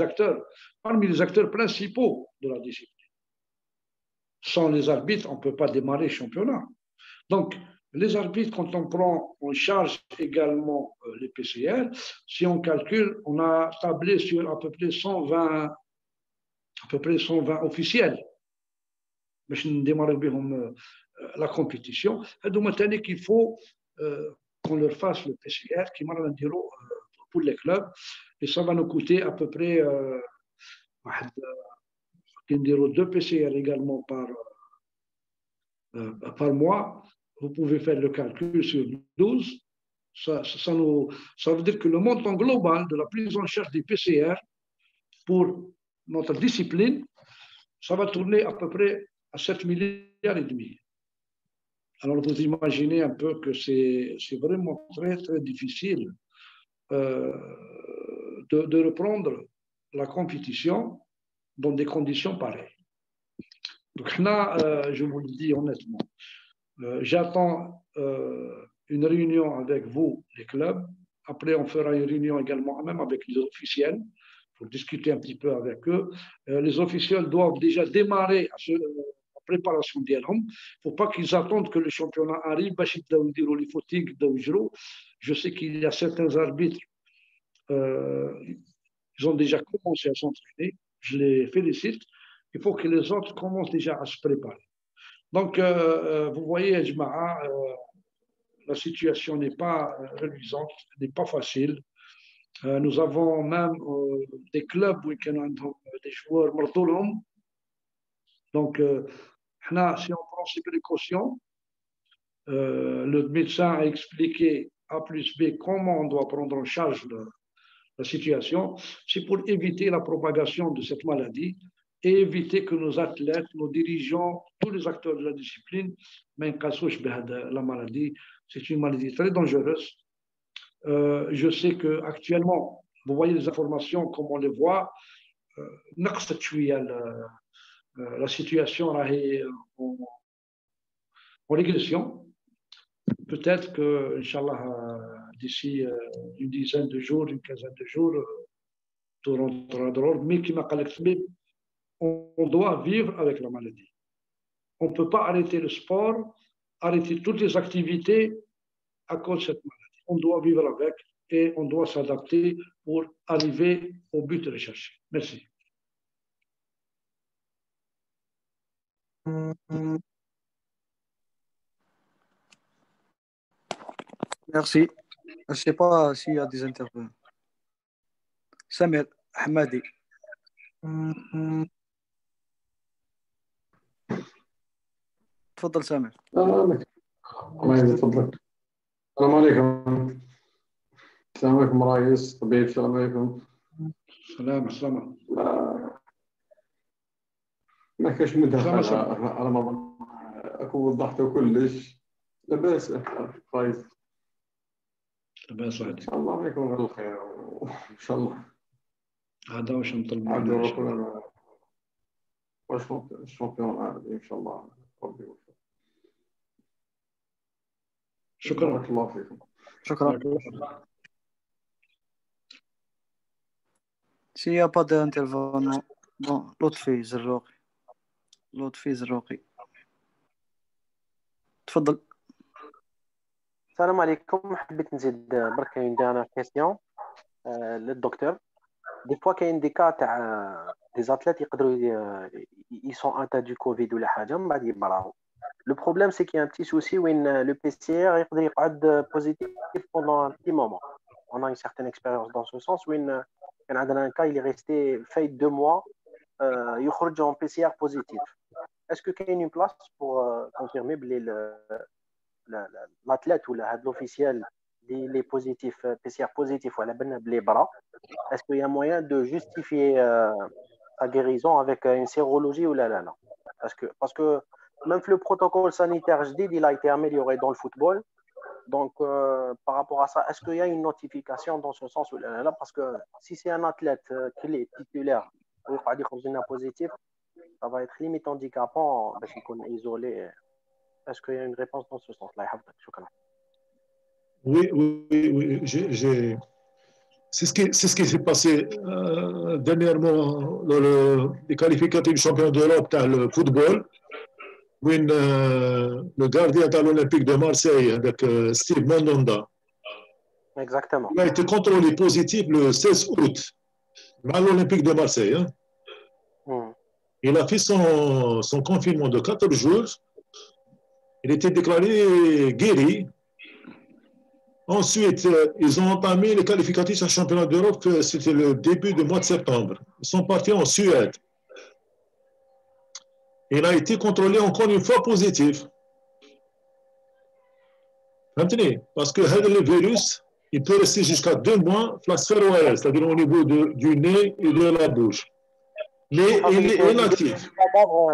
Speaker 6: acteurs, parmi les acteurs principaux de la discipline. Sans les arbitres, on ne peut pas démarrer le championnat. Donc, les arbitres, quand on prend en charge également les PCR, si on calcule, on a tablé sur à peu près 120 officiels. Mais je ne démarre pas la compétition. Donc, il faut qu'on leur fasse le PCR, qui m'a dit pour les clubs, et ça va nous coûter à peu près 2 PCR également par mois. Vous pouvez faire le calcul sur 12. Ça veut dire que le montant global de la prise en charge des PCR pour notre discipline, ça va tourner à peu près à 7,5 milliards. Alors vous imaginez un peu que c'est vraiment très, très difficile de reprendre la compétition dans des conditions pareilles. Donc là, je vous le dis honnêtement, j'attends une réunion avec vous, les clubs. Après, on fera une réunion également, même avec les officiels, pour discuter un petit peu avec eux. Les officiels doivent déjà démarrer la préparation d'Elhom. Il ne faut pas qu'ils attendent que le championnat arrive. Je sais qu'il y a certains arbitres, ils ont déjà commencé à s'entraîner. Je les félicite. Il faut que les autres commencent déjà à se préparer. Donc, vous voyez, Jma'a, la situation n'est pas reluisante, n'est pas facile. Nous avons même des clubs où il y a des joueurs mortolums. Donc, si on prend ces précautions, le médecin a expliqué A plus B comment on doit prendre en charge la situation. C'est pour éviter la propagation de cette maladie et éviter que nos athlètes, nos dirigeants, tous les acteurs de la discipline, même la maladie, c'est une maladie très dangereuse. Je sais qu'actuellement, vous voyez les informations comme on les voit, la situation est en régression. Peut-être que, Inch'Allah, d'ici une dizaine de jours, une quinzaine de jours, tout rentrera de l'ordre. Mais on doit vivre avec la maladie. On ne peut pas arrêter le sport, arrêter toutes les activités à cause de cette maladie. On doit vivre avec et on doit s'adapter pour arriver au but recherché. Merci.
Speaker 2: Merci. Je ne sais pas s'il y a des intervenants. Samir Hamadi. تفضل سامر.
Speaker 11: الله يفضلك. السلام عليكم. السلام عليكم رئيس طبيب. السلام عليكم.
Speaker 6: سلام.
Speaker 11: ما كاش مداخلة على ما أكون وضحته كلش. لاباس رئيس.
Speaker 6: لاباس
Speaker 11: إن شاء الله يكون غير الخير وإن شاء الله.
Speaker 6: هذا واش نطلب
Speaker 11: منه. واش الشامبيون عادي إن شاء الله. ربي يوفقك.
Speaker 6: شكرا.
Speaker 11: بارك الله فيكم.
Speaker 2: شكرا. S'il n'y a pas d'intervenant, bon, لطفي زروقي. تفضل.
Speaker 4: السلام عليكم. حبيت نزيد برك ندير انا كيسيون للدكتور. دي فوا كاين دي كا تاع دي زاتليت يقدروا ils sont atteints du Covid ولا حاجه من بعد يبراو. Le problème c'est qu'il y a un petit souci où le PCR يقدر يقعد positif pendant un petit moment. On a une certaine expérience dans ce sens où كان عندنا un cas il est resté fait 2 mois يخرج en PCR positif. Est-ce que كاين une place pour confirmer بلي l'athlète ou l'officiel il est positif PCR positif ولا بالنا بلي برا? Est-ce qu'il y a moyen de justifier sa guérison avec une sérologie ou là? Parce que même le protocole sanitaire جديد il a été amélioré dans le football. Donc par rapport à ça, est-ce qu'il y a une notification dans ce sens ou là? Parce que si c'est un athlète qui est titulaire ou يقعد يخرج لنا positif, ça va être limite handicapant باش يكون isolé. Est-ce qu'il y a une réponse dans ce sens là? شكرا.
Speaker 1: Oui. C'est ce qui s'est passé dernièrement dans les qualificatifs du championnat d'Europe dans le football, où le gardien de l'Olympique de Marseille, avec Steve Mandanda,
Speaker 4: Exactement.
Speaker 1: Il a été contrôlé positif le 16 août à l'Olympique de Marseille. Il a fait son confinement de 4 jours. Il était déclaré guéri. Ensuite, ils ont entamé les qualificatifs au championnat d'Europe, c'était le début du mois de septembre. Ils sont partis en Suède. Il a été contrôlé encore une fois positif. Parce que le virus, il peut rester jusqu'à 2 mois la sphère ORL, c'est-à-dire au niveau du nez et de la bouche. Mais il est inactif.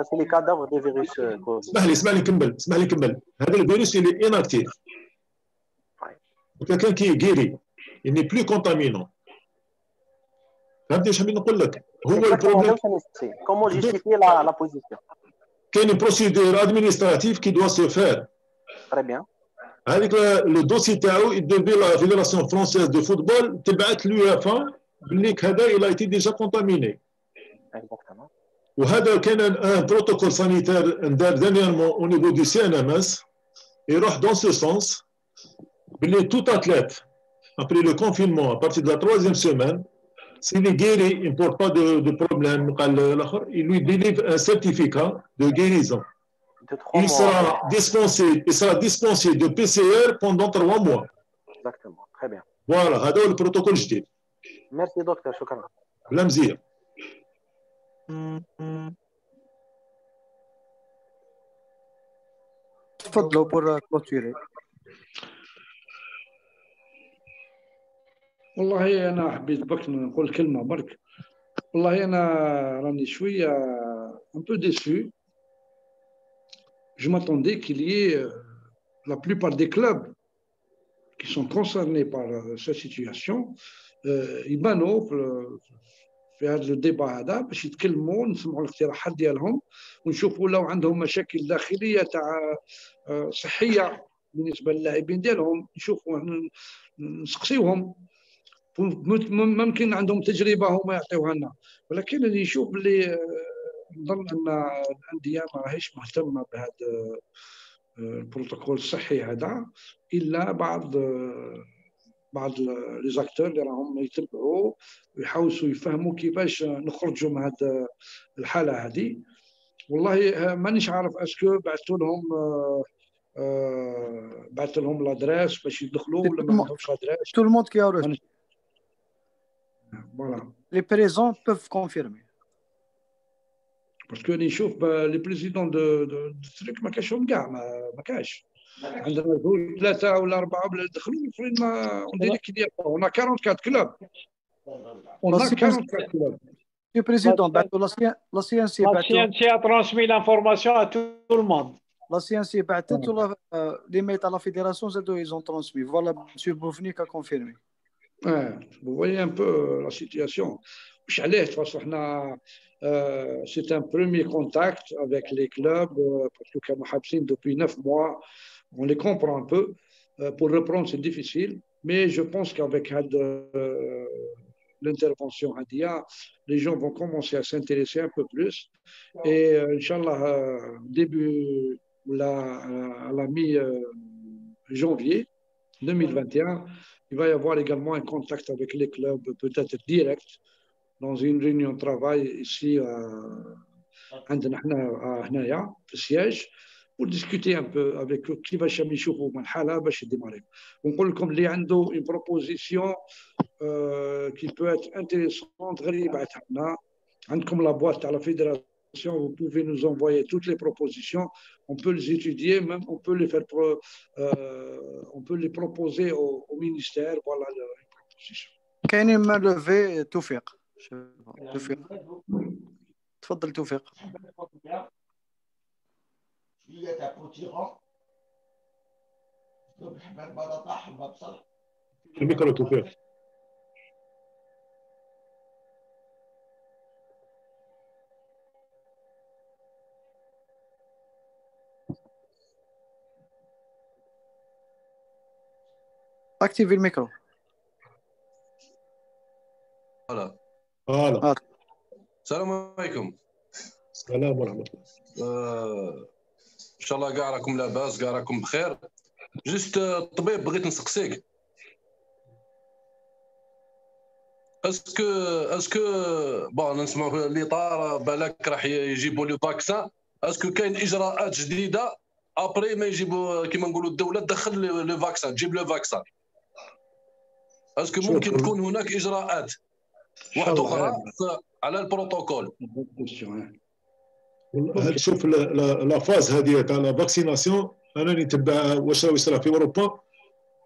Speaker 4: C'est les cadavres des virus.
Speaker 1: Le virus, il est inactif. Quelqu'un qui est guéri, il n'est plus contaminant. فهمتي واش حبيت نقول لك؟ هو البروبليم.
Speaker 4: Comment justifier la position?
Speaker 1: كاين بروسيدور ادمينستراتيف كي دوا سو فير.
Speaker 4: Très bien.
Speaker 1: هذيك لو دوسي تاعو يدير لا فيدراسيون فرونسيز دو فوتبول تبعت لويفا باللي هذا الى ايتي ديجا كونتاميني. وهذا كان ان بروتوكول سانيتير ندار دانييرمون او نيفو دي سي ان ام اس يروح دون سو سونس باللي توت اتليت ابري لو كونفينمون ا بارتي دو لا تروازيام سيمين s'il est guéri, il ne porte pas de problème, il lui délivre un certificat de guérison. Il sera dispensé de PCR pendant 3 mois.
Speaker 4: Exactement, très bien.
Speaker 1: Voilà, c'est le protocole جديد.
Speaker 4: Merci docteur, شكرا.
Speaker 1: بلا مزيان.
Speaker 2: تفضلوا pour clôturer.
Speaker 6: والله انا حبيت بك نقول كلمه برك. والله انا راني شويه un peu déçu. Je m'attendais qu'il y ait la plupart des clubs qui sont concernés par cette situation يبانوا في هذا الديبا هذا باش يتكلموا نسمعوا الاقتراحات ديالهم ونشوفوا لو عندهم مشاكل داخليه تاع صحيه بالنسبه للاعبين ديالهم نشوفوا نسقسيوهم. ممكن عندهم تجربه هما يعطيوها لنا، ولكن اللي نشوف اللي نظن ان الانديه ما راهيش مهتمه بهذا البروتوكول الصحي هذا الا بعض لي زاكتور اللي راهم يتبعوا ويحاولوا يفهموا كيفاش نخرجوا من هذه الحاله هذه. والله مانيش عارف اسكو بعثت لهم لادريس باش يدخلوا ولا ما عندهمش لادريس.
Speaker 2: Tout le monde qui a reçu.
Speaker 6: Voilà.
Speaker 2: Les présents peuvent confirmer.
Speaker 6: Parce que نشوف لي بريزيدون دو تريك ما كاينش كاع ما كاينش. عندنا 2 3 ولا 4 بلا دخلوا الاخرين ما on dit qu'il y a on a 44 clubs. On a 44 clubs.
Speaker 2: Le président la CNC
Speaker 7: a transmis l'information à tout le monde.
Speaker 2: La CNC بعثت ولا les mails à la fédération ils ont transmis. Voilà, monsieur Boufnik a confirmé.
Speaker 6: Vous voyez un peu la situation. De toute façon, c'est un premier contact avec les clubs, parce que comme Habsin depuis 9 mois, on les comprend un peu. Pour reprendre, c'est difficile, mais je pense qu'avec l'intervention Hadia, les gens vont commencer à s'intéresser un peu plus. Et Inch'Allah, début à la mi-janvier 2021, il va y avoir également un contact avec les clubs, peut-être direct, dans une réunion de travail ici à siège, pour discuter un peu avec eux qui va يشوفوا من الحالة باش يديماري. ونقول لكم اللي عنده une proposition qui peut être intéressante غير يبعثها لنا. عندكم la boîte à la fédération, vous pouvez nous envoyer toutes les propositions, on peut les étudier, même on peut les faire on peut les proposer au ministère. Voilà les propositions.
Speaker 2: كاين ما لوفي توفيق. تفضل توفيق.
Speaker 1: الميكرو توفيق.
Speaker 2: اكتيفي الميكرو.
Speaker 12: فوالا. السلام عليكم.
Speaker 1: السلام ورحمة الله.
Speaker 12: ان شاء الله كاع راكم لاباس، كاع راكم بخير. جست الطبيب بغيت نسقسيك، اسكو بون نسمعوا الاطار بالك راح يجيبوا لي فاكسان، اسكو كاين اجراءات جديده ابري ما يجيبوا كيما نقولوا الدوله تدخل لو فاكسان، تجيب لو فاكسان، اسكو ممكن تكون هناك اجراءات واحده اخرى على البروتوكول؟
Speaker 1: شوف لا فاز هذه تاع لا فاكسيناسيون انا نتبع واش راه يصرى في اوروبا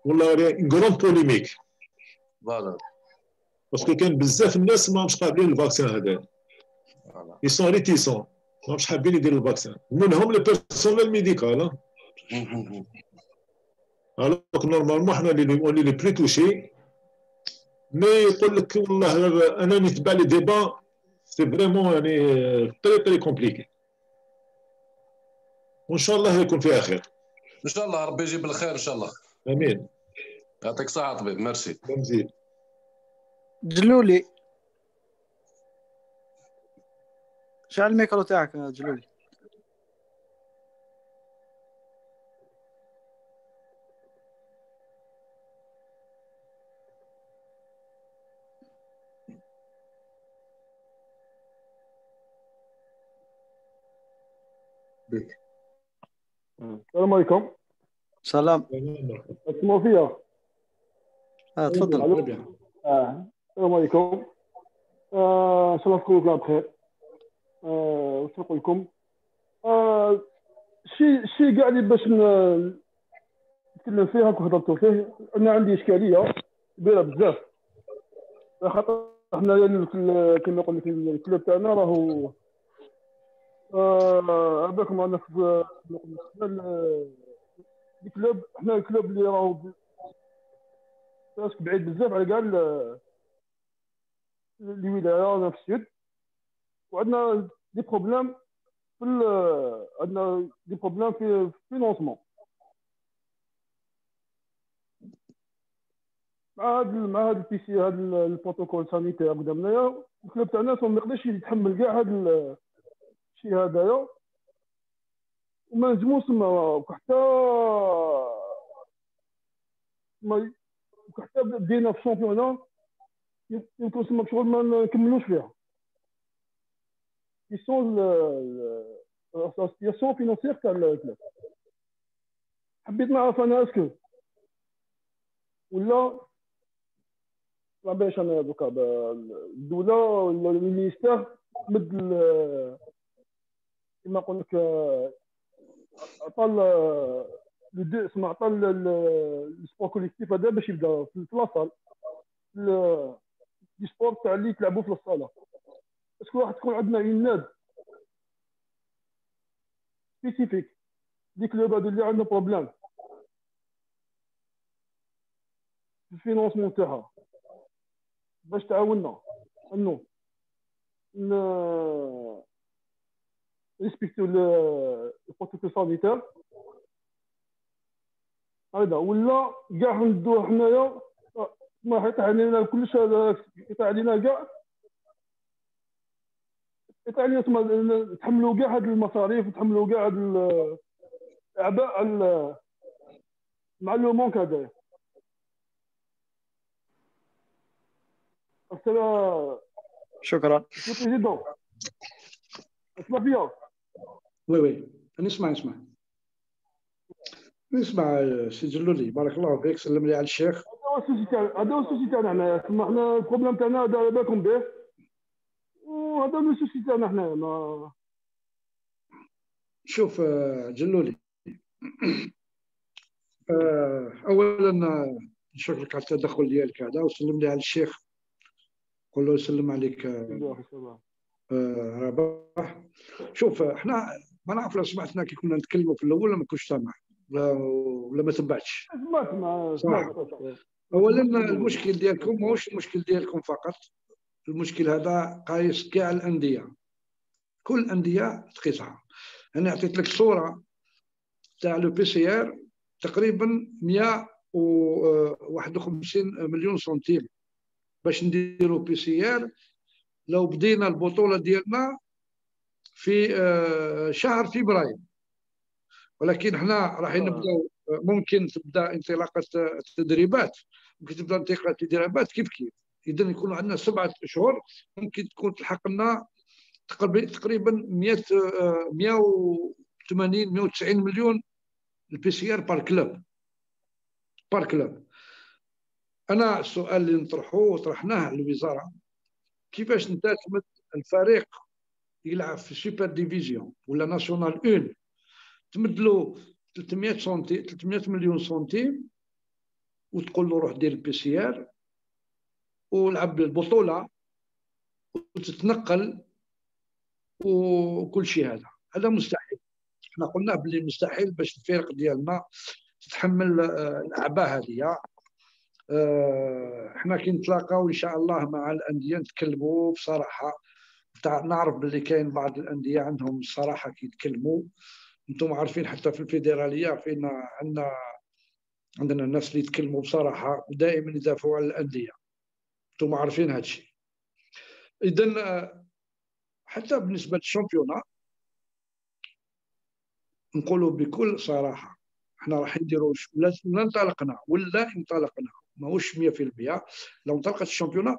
Speaker 1: والله اون كروند بوليميك.
Speaker 12: فوالا.
Speaker 1: باسكو كاين بزاف الناس ماهمش قابلين الفاكسين هذا. ils sont réticents ماهمش حابين يديروا الفاكسين، منهم لي بيرسونيل ميديكال. الوغ نورمالمون حنا اللي بلو توشي مي يقول لك والله انا نتبع لي ديبا سي فريمون يعني تري كومبليكي، وان شاء الله يكون فيها خير.
Speaker 12: ان شاء الله ربي يجيب الخير ان شاء الله.
Speaker 1: امين.
Speaker 12: يعطيك الصحه طبيب. ميرسي.
Speaker 1: بنزيد
Speaker 2: جلولي شعل الميكرو تاعك يا جلولي.
Speaker 13: السلام عليكم.
Speaker 2: سلام.
Speaker 13: اسمعوا فيا؟
Speaker 2: تفضل.
Speaker 13: السلام عليكم. ان شاء الله تكونوا كلها بخير. واش نقول لكم؟ شي كاع اللي باش نتكلم فيه هاكو هضرتوا فيه. انا عندي اشكاليه كبيره بزاف، خاطر حنا كما يقول لك الكلوب تاعنا راهو عباكم رانا في الكلوب. حنا الكلوب اللي راهو بعيد بزاف على كاع الولايه، رانا في السود، وعندنا دي بروبليم عندنا دي بروبليم في الفينونسمون. مع هاد البي سي، هاد البروتوكول سانيتير قدامنايا، الكلوب تاعنا ما يقدرش يتحمل كاع هاد الشيء هذايا، وما نجموش حتى بدينا في الشامبيونا يمكن تما شغل ما نكملوش فيها. كيسون الاسياسيون فينانسيير تاع الكلوب. حبيت نعرف انا اسكو ولا ما باش انا دوكا الدوله ولا المينيستير مد كما نقول لك عطى اسمع عطى السبور كوليكتيف هذا باش يبدا في لاصال دي سبور تاع اللي تلعبوا في الصاله. اسكو راح تكون عندنا يناد سبيسيفيك ديك كلوب هذو اللي عندهم بروبليم في الفينونسمون تاعها باش تعاوننا انه ريسبكتو البروتوكول سانيتير هذا، ولا كاع ندوه حنايا ما يطيح علينا كلش، يطيح علينا كاع، يطيح علينا نتحملوا كاع هاد المصاريف ونتحملوا كاع هاد الاعباء مع لو مونك هذايا.
Speaker 2: شكرا.
Speaker 13: بريزيدون اسمع فيا؟
Speaker 6: وي نسمع سي جلولي، بارك الله فيك، سلم لي على الشيخ.
Speaker 13: هذا هو السوسي تاعنا حنايا، حنا البروبليم تاعنا هذا على بالكم به، وهذا هو السوسي تاعنا حنايا. ما
Speaker 6: شوف جلولي، اولا نشكرك على التدخل ديالك هذا، وسلم لي على الشيخ، قول له يسلم عليك رباح. شوف احنا ما نعرف لو سمعتنا كي كنا نتكلموا في الاول ما كنتش سامع ولا ما تبعتش.
Speaker 13: سمعت.
Speaker 6: اولا المشكل ديالكم ماهوش المشكل ديالكم فقط، المشكل هذا قايس كاع الانديه، كل الانديه تقيسها. انا عطيت لك صوره تاع لو بي سي ار تقريبا 151 مليون سنتيم باش نديروا بي سي ار. لو بدينا البطوله ديالنا في شهر فبراير، ولكن احنا راح نبداو، ممكن تبدا انطلاقه التدريبات، ممكن تبدا انطلاقه التدريبات كيف اذا يكون عندنا 7 اشهر، ممكن تكون تلحق لنا تقريبا 180 190 مليون البي سي ار بار كلوب. انا السؤال اللي نطرحوه وطرحناه للوزاره، كيفاش انت تمد الفريق يلعب في سوبر ديفيزيون ولا ناسيونال 1 تمد له 300 مليون سنتيم وتقول له روح دير البي سي ار ولعب البطوله وتتنقل وكل شيء. هذا مستحيل. احنا قلنا بلي مستحيل باش الفرق ديالنا تتحمل الاعباء هذه. حنا كي نتلاقاو ان شاء الله مع الانديه نتكلموا بصراحه. نعرف باللي كاين بعض الانديه عندهم الصراحه كي يتكلموا. انتم عارفين حتى في الفيدراليه عارفين عندنا الناس اللي يتكلموا بصراحه ودائما يدافعوا على الانديه. انتم عارفين هذا الشيء. اذا حتى بالنسبه للشامبيونا نقولوا بكل صراحه احنا راح نديروا ولا انطلقنا ماهوش 100%. لو انطلقت الشامبيونا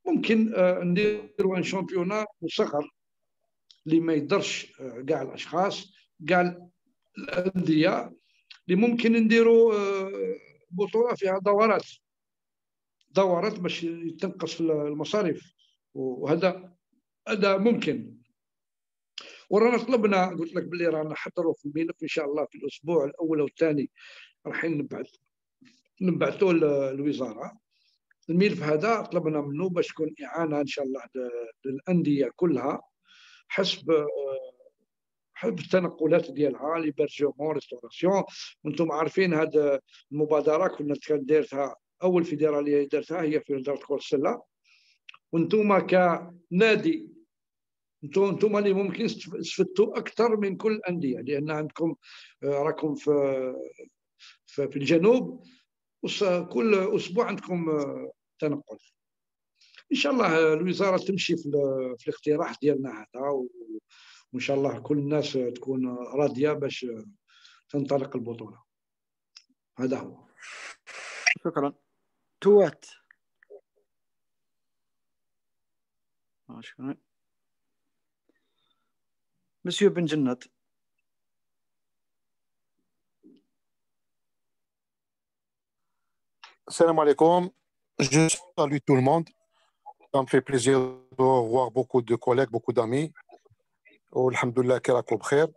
Speaker 6: ممكن نديروا ان شامبيونا مصغر اللي ما يقدرش كاع الاشخاص كاع الانديه، اللي ممكن نديروا بطوله فيها دورات باش تنقص المصاريف، وهذا ممكن. ورانا طلبنا قلت لك باللي رانا نحضروا في الملف ان شاء الله في الاسبوع الاول والثاني رايحين نبعثوه للوزاره. الملف هذا طلبنا منه باش تكون اعانه ان شاء الله للانديه كلها حسب التنقلات ديالها ليبرجمون ريستوراسيون. وانتم عارفين هذه المبادره كنا دارتها اول فيدراليه دارتها هي في وزاره كره السله، وانتم كنادي انتم اللي ممكن تستفدوا اكثر من كل الانديه، لان عندكم راكم في الجنوب كل اسبوع عندكم تنقل. ان شاء الله الوزاره تمشي في الاقتراح ديالنا هذا، وان شاء الله كل الناس تكون راضيه باش تنطلق البطوله. هذا هو.
Speaker 2: شكرا. توات. شكرا. مسيو بن جنات.
Speaker 14: Salam alaikum. Je salue tout le monde. Ça me fait plaisir de voir beaucoup de collègues, beaucoup d'amis. Alhamdoulilah, kirakou bkhair.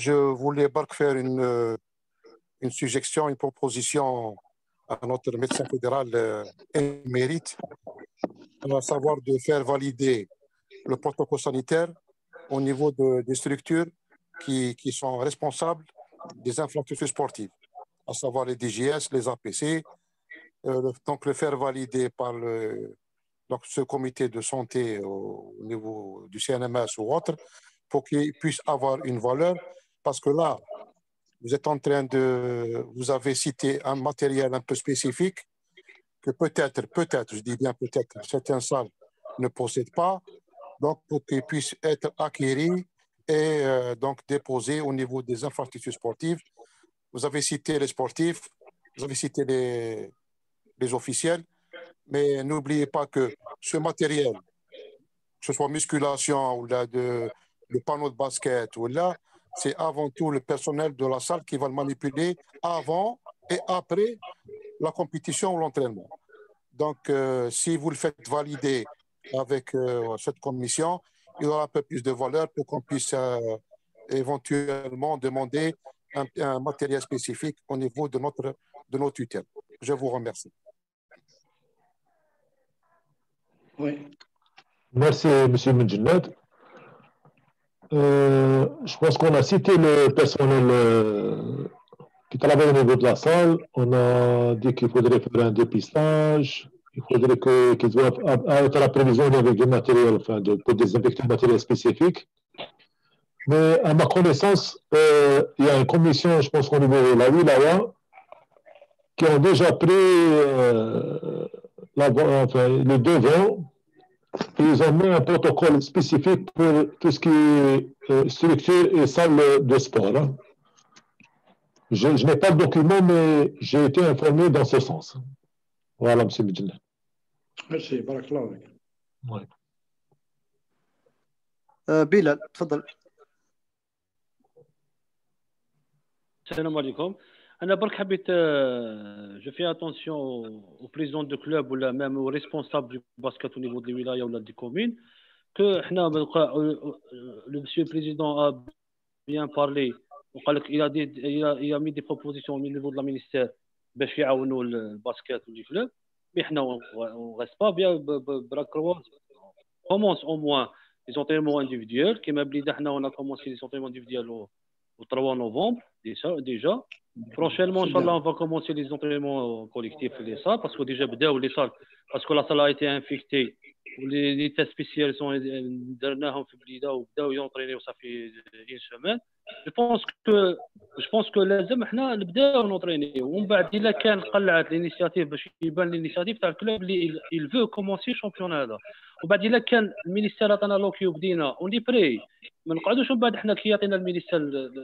Speaker 14: Je voulais faire une suggestion, une proposition à notre médecin fédéral émérite, à savoir de faire valider le protocole sanitaire au niveau des structures qui sont responsables des infrastructures sportives, à savoir les DGS, les APC, donc le faire valider par donc ce comité de santé au niveau du CNMS ou autre, pour qu'il puisse avoir une valeur, parce que là, vous êtes en train vous avez cité un matériel un peu spécifique que peut-être, je dis bien peut-être, certaines salles ne possèdent pas, donc pour qu'il puisse être acquis et donc déposé au niveau des infrastructures sportives. Vous avez cité les sportifs, vous avez cité les officiels, mais n'oubliez pas que ce matériel, que ce soit musculation ou le panneau de basket, ou là, c'est avant tout le personnel de la salle qui va le manipuler avant et après la compétition ou l'entraînement. Donc, si vous le faites valider avec cette commission, il aura un peu plus de valeur pour qu'on puisse éventuellement demander un matériel spécifique au niveau de nos tutelles. Je vous remercie.
Speaker 6: Oui.
Speaker 1: Merci, M. Mendjenad. Je pense qu'on a cité le personnel qui travaille au niveau de la salle. On a dit qu'il faudrait faire un dépistage. Il faudrait qu'ils doivent faire la prévision avec du matériel, enfin, pour désinfecter le matériel spécifique. Mais à ma connaissance, il y a une commission, je pense, au niveau de la wilaya, qui ont déjà pris le devant. Ils ont mis un protocole spécifique pour tout ce qui est structure et salle de sport. Hein. Je n'ai pas le document, mais j'ai été informé dans ce sens. Voilà, M. Mendjenad.
Speaker 6: Merci, barakallahu fik.
Speaker 1: Ouais.
Speaker 2: Bilal, تفضل.
Speaker 10: السلام عليكم. انا برك حبيت جو في اتونسيون au président de club ولا même au responsable du basket au niveau des wilayas ou des communes que حنا le monsieur le président a bien parlé وقال لك il a mis des propositions au niveau de la ministère باش يعاونوا الباسكت ولي كلوب. mais حنا on reste pas bien bras croisés. commence au moins les entraînements individuels qui m'a dit حنا on a commencé les entraînements individuels au 3 novembre déjà. Prochainement, Inch'Allah, on va commencer les entraînements collectifs, les salles, parce que déjà, les salles, parce que la salle a été infectée. Les tests spéciaux sont dernièrement في البليده وبداو يونطرينيو صافي une semaine. Je pense que لازم احنا نبداو نونطرينيو ومن بعد الا كان قلعت الانيشياتيف باش يبان الانيشياتيف تاع الكلوب اللي il veut commencer الشامبيون هذا وبعد الا كان المينيستير عطانا لوكي وبدينا اوني بري ما نقعدوش من بعد حنا كي يعطينا المينيستير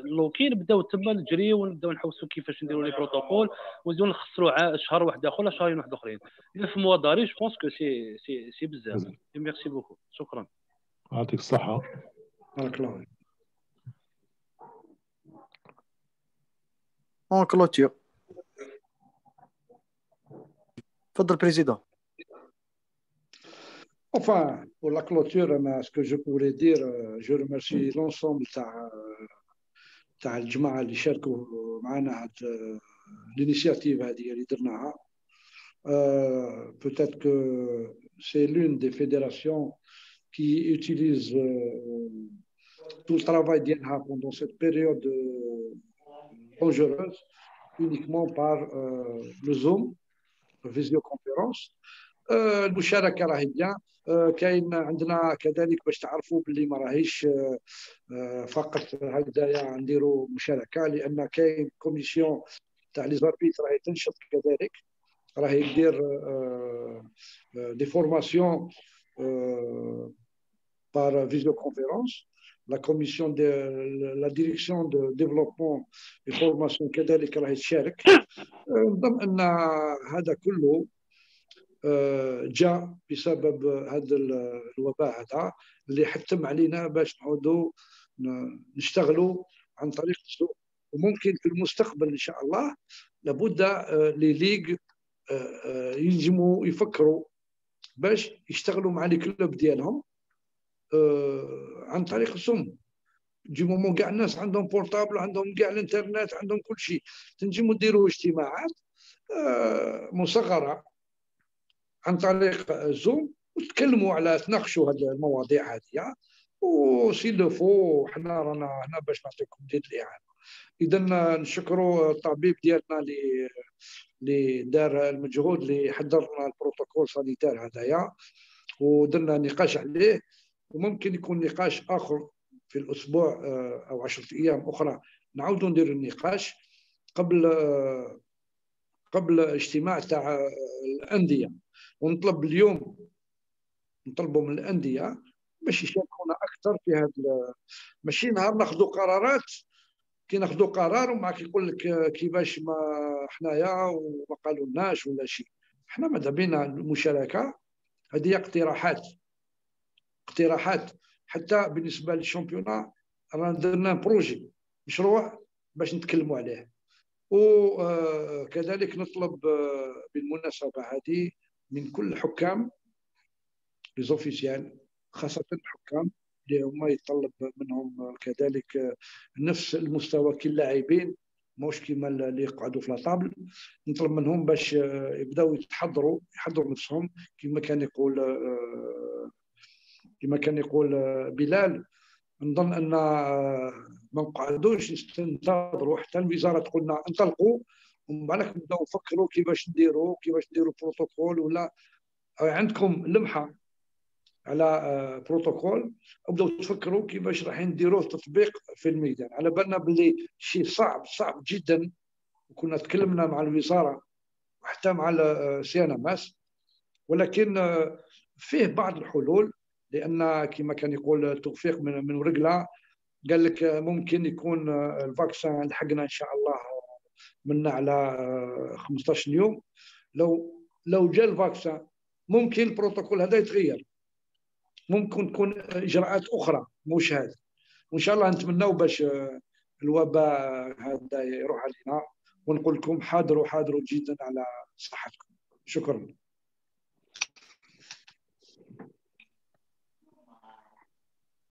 Speaker 10: لوكي نبداو تما نجريو ونبداو نحوسوا كيفاش نديروا لي بروتوكول ونزيدو نخسروا شهر واحد اخر ولا شهرين واحد اخرين في مواداري جو بونس كو سي بزاف ميرسي بوكو شكرا
Speaker 1: يعطيك الصحة.
Speaker 6: بارك الله.
Speaker 2: En clôture. Fadel Président.
Speaker 6: Enfin, pour la clôture, ce que je pourrais dire, je remercie l'ensemble تاع الجماعة اللي شاركوا معنا l'initiative هذه اللي درناها. Peut-être que c'est l'une des fédérations qui utilise tout le travail d'INHA pendant cette période dangereuse uniquement par le Zoom, la visioconférence. المشاركة راهي بيان. كاين عندنا كذلك باش تعرفوا باللي ما راهيش فقط هكذايا نديروا مشاركة لأن كاين كوميسيون تاع لي زاربيت راهي تنشط كذلك راهي دير دي فورماسيون par visioconférence. La commission de la direction de développement et formation كذلك راهي تشارك. نظن ان هذا كله جاء بسبب هذا الوباء هذا اللي حتم علينا باش نعودوا نشتغلوا عن طريق السوق. وممكن في المستقبل ان شاء الله لابد لي ليغ ينجموا يفكروا باش يشتغلوا مع لي كلوب ديالهم عن طريق السوم. دي مومون كاع الناس عندهم بورتابل عندهم كاع الانترنت عندهم كل شيء تنجموا ديروا اجتماعات مصغره عن طريق زوم وتكلموا على تناقشوا هذه المواضيع هذه وسي لو فو حنا رانا هنا باش نعطيكم ديال الاعانه. اذا نشكروا الطبيب ديالنا اللي دار المجهود اللي حضر لنا البروتوكول سانيتير هذايا ودرنا نقاش عليه وممكن يكون نقاش اخر في الاسبوع او 10 ايام اخرى نعاودوا نديروا النقاش قبل اجتماع تاع الانديه. ونطلب اليوم نطلبوا من الانديه باش يشاركونا اكثر في هذا ماشي نهار ناخذوا قرارات كي ناخذوا قرار ومعك يقول لك كيفاش ما حنايا وما قالوا لناش ولا شيء. احنا ماذا بينا المشاركه هذه اقتراحات حتى بالنسبه للشامبيونا رانا درنا بروجي مشروع باش نتكلموا عليه. وكذلك نطلب بالمناسبه هذه من كل الحكام لي زوفيسيال خاصه الحكام اللي هما يتطلب منهم كذلك نفس المستوى كاللاعبين موش كيما اللي يقعدوا في لاطابل. نطلب منهم باش يبداو يحضروا نفسهم كما كان يقول بلال. نظن ان ما نقعدوش ننتظروا حتى الوزاره تقول لنا انطلقوا ومن بعد نبداو نفكروا كيفاش نديروا بروتوكول ولا عندكم لمحه على بروتوكول ابداو تفكروا كيفاش راح نديروه تطبيق في الميدان. على بالنا باللي شيء صعب جدا وكنا تكلمنا مع الوزاره وحتى مع سي ان ام اس ولكن فيه بعض الحلول لان كما كان يقول توفيق من ورقله قال لك ممكن يكون الفاكسان لحقنا ان شاء الله منا على 15 يوم. لو جاء الفاكسان ممكن البروتوكول هذا يتغير ممكن تكون اجراءات اخرى مش هذا. وان شاء الله نتمناو باش الوباء هذا يروح علينا ونقول لكم حاضروا جدا على صحتكم. شكرا.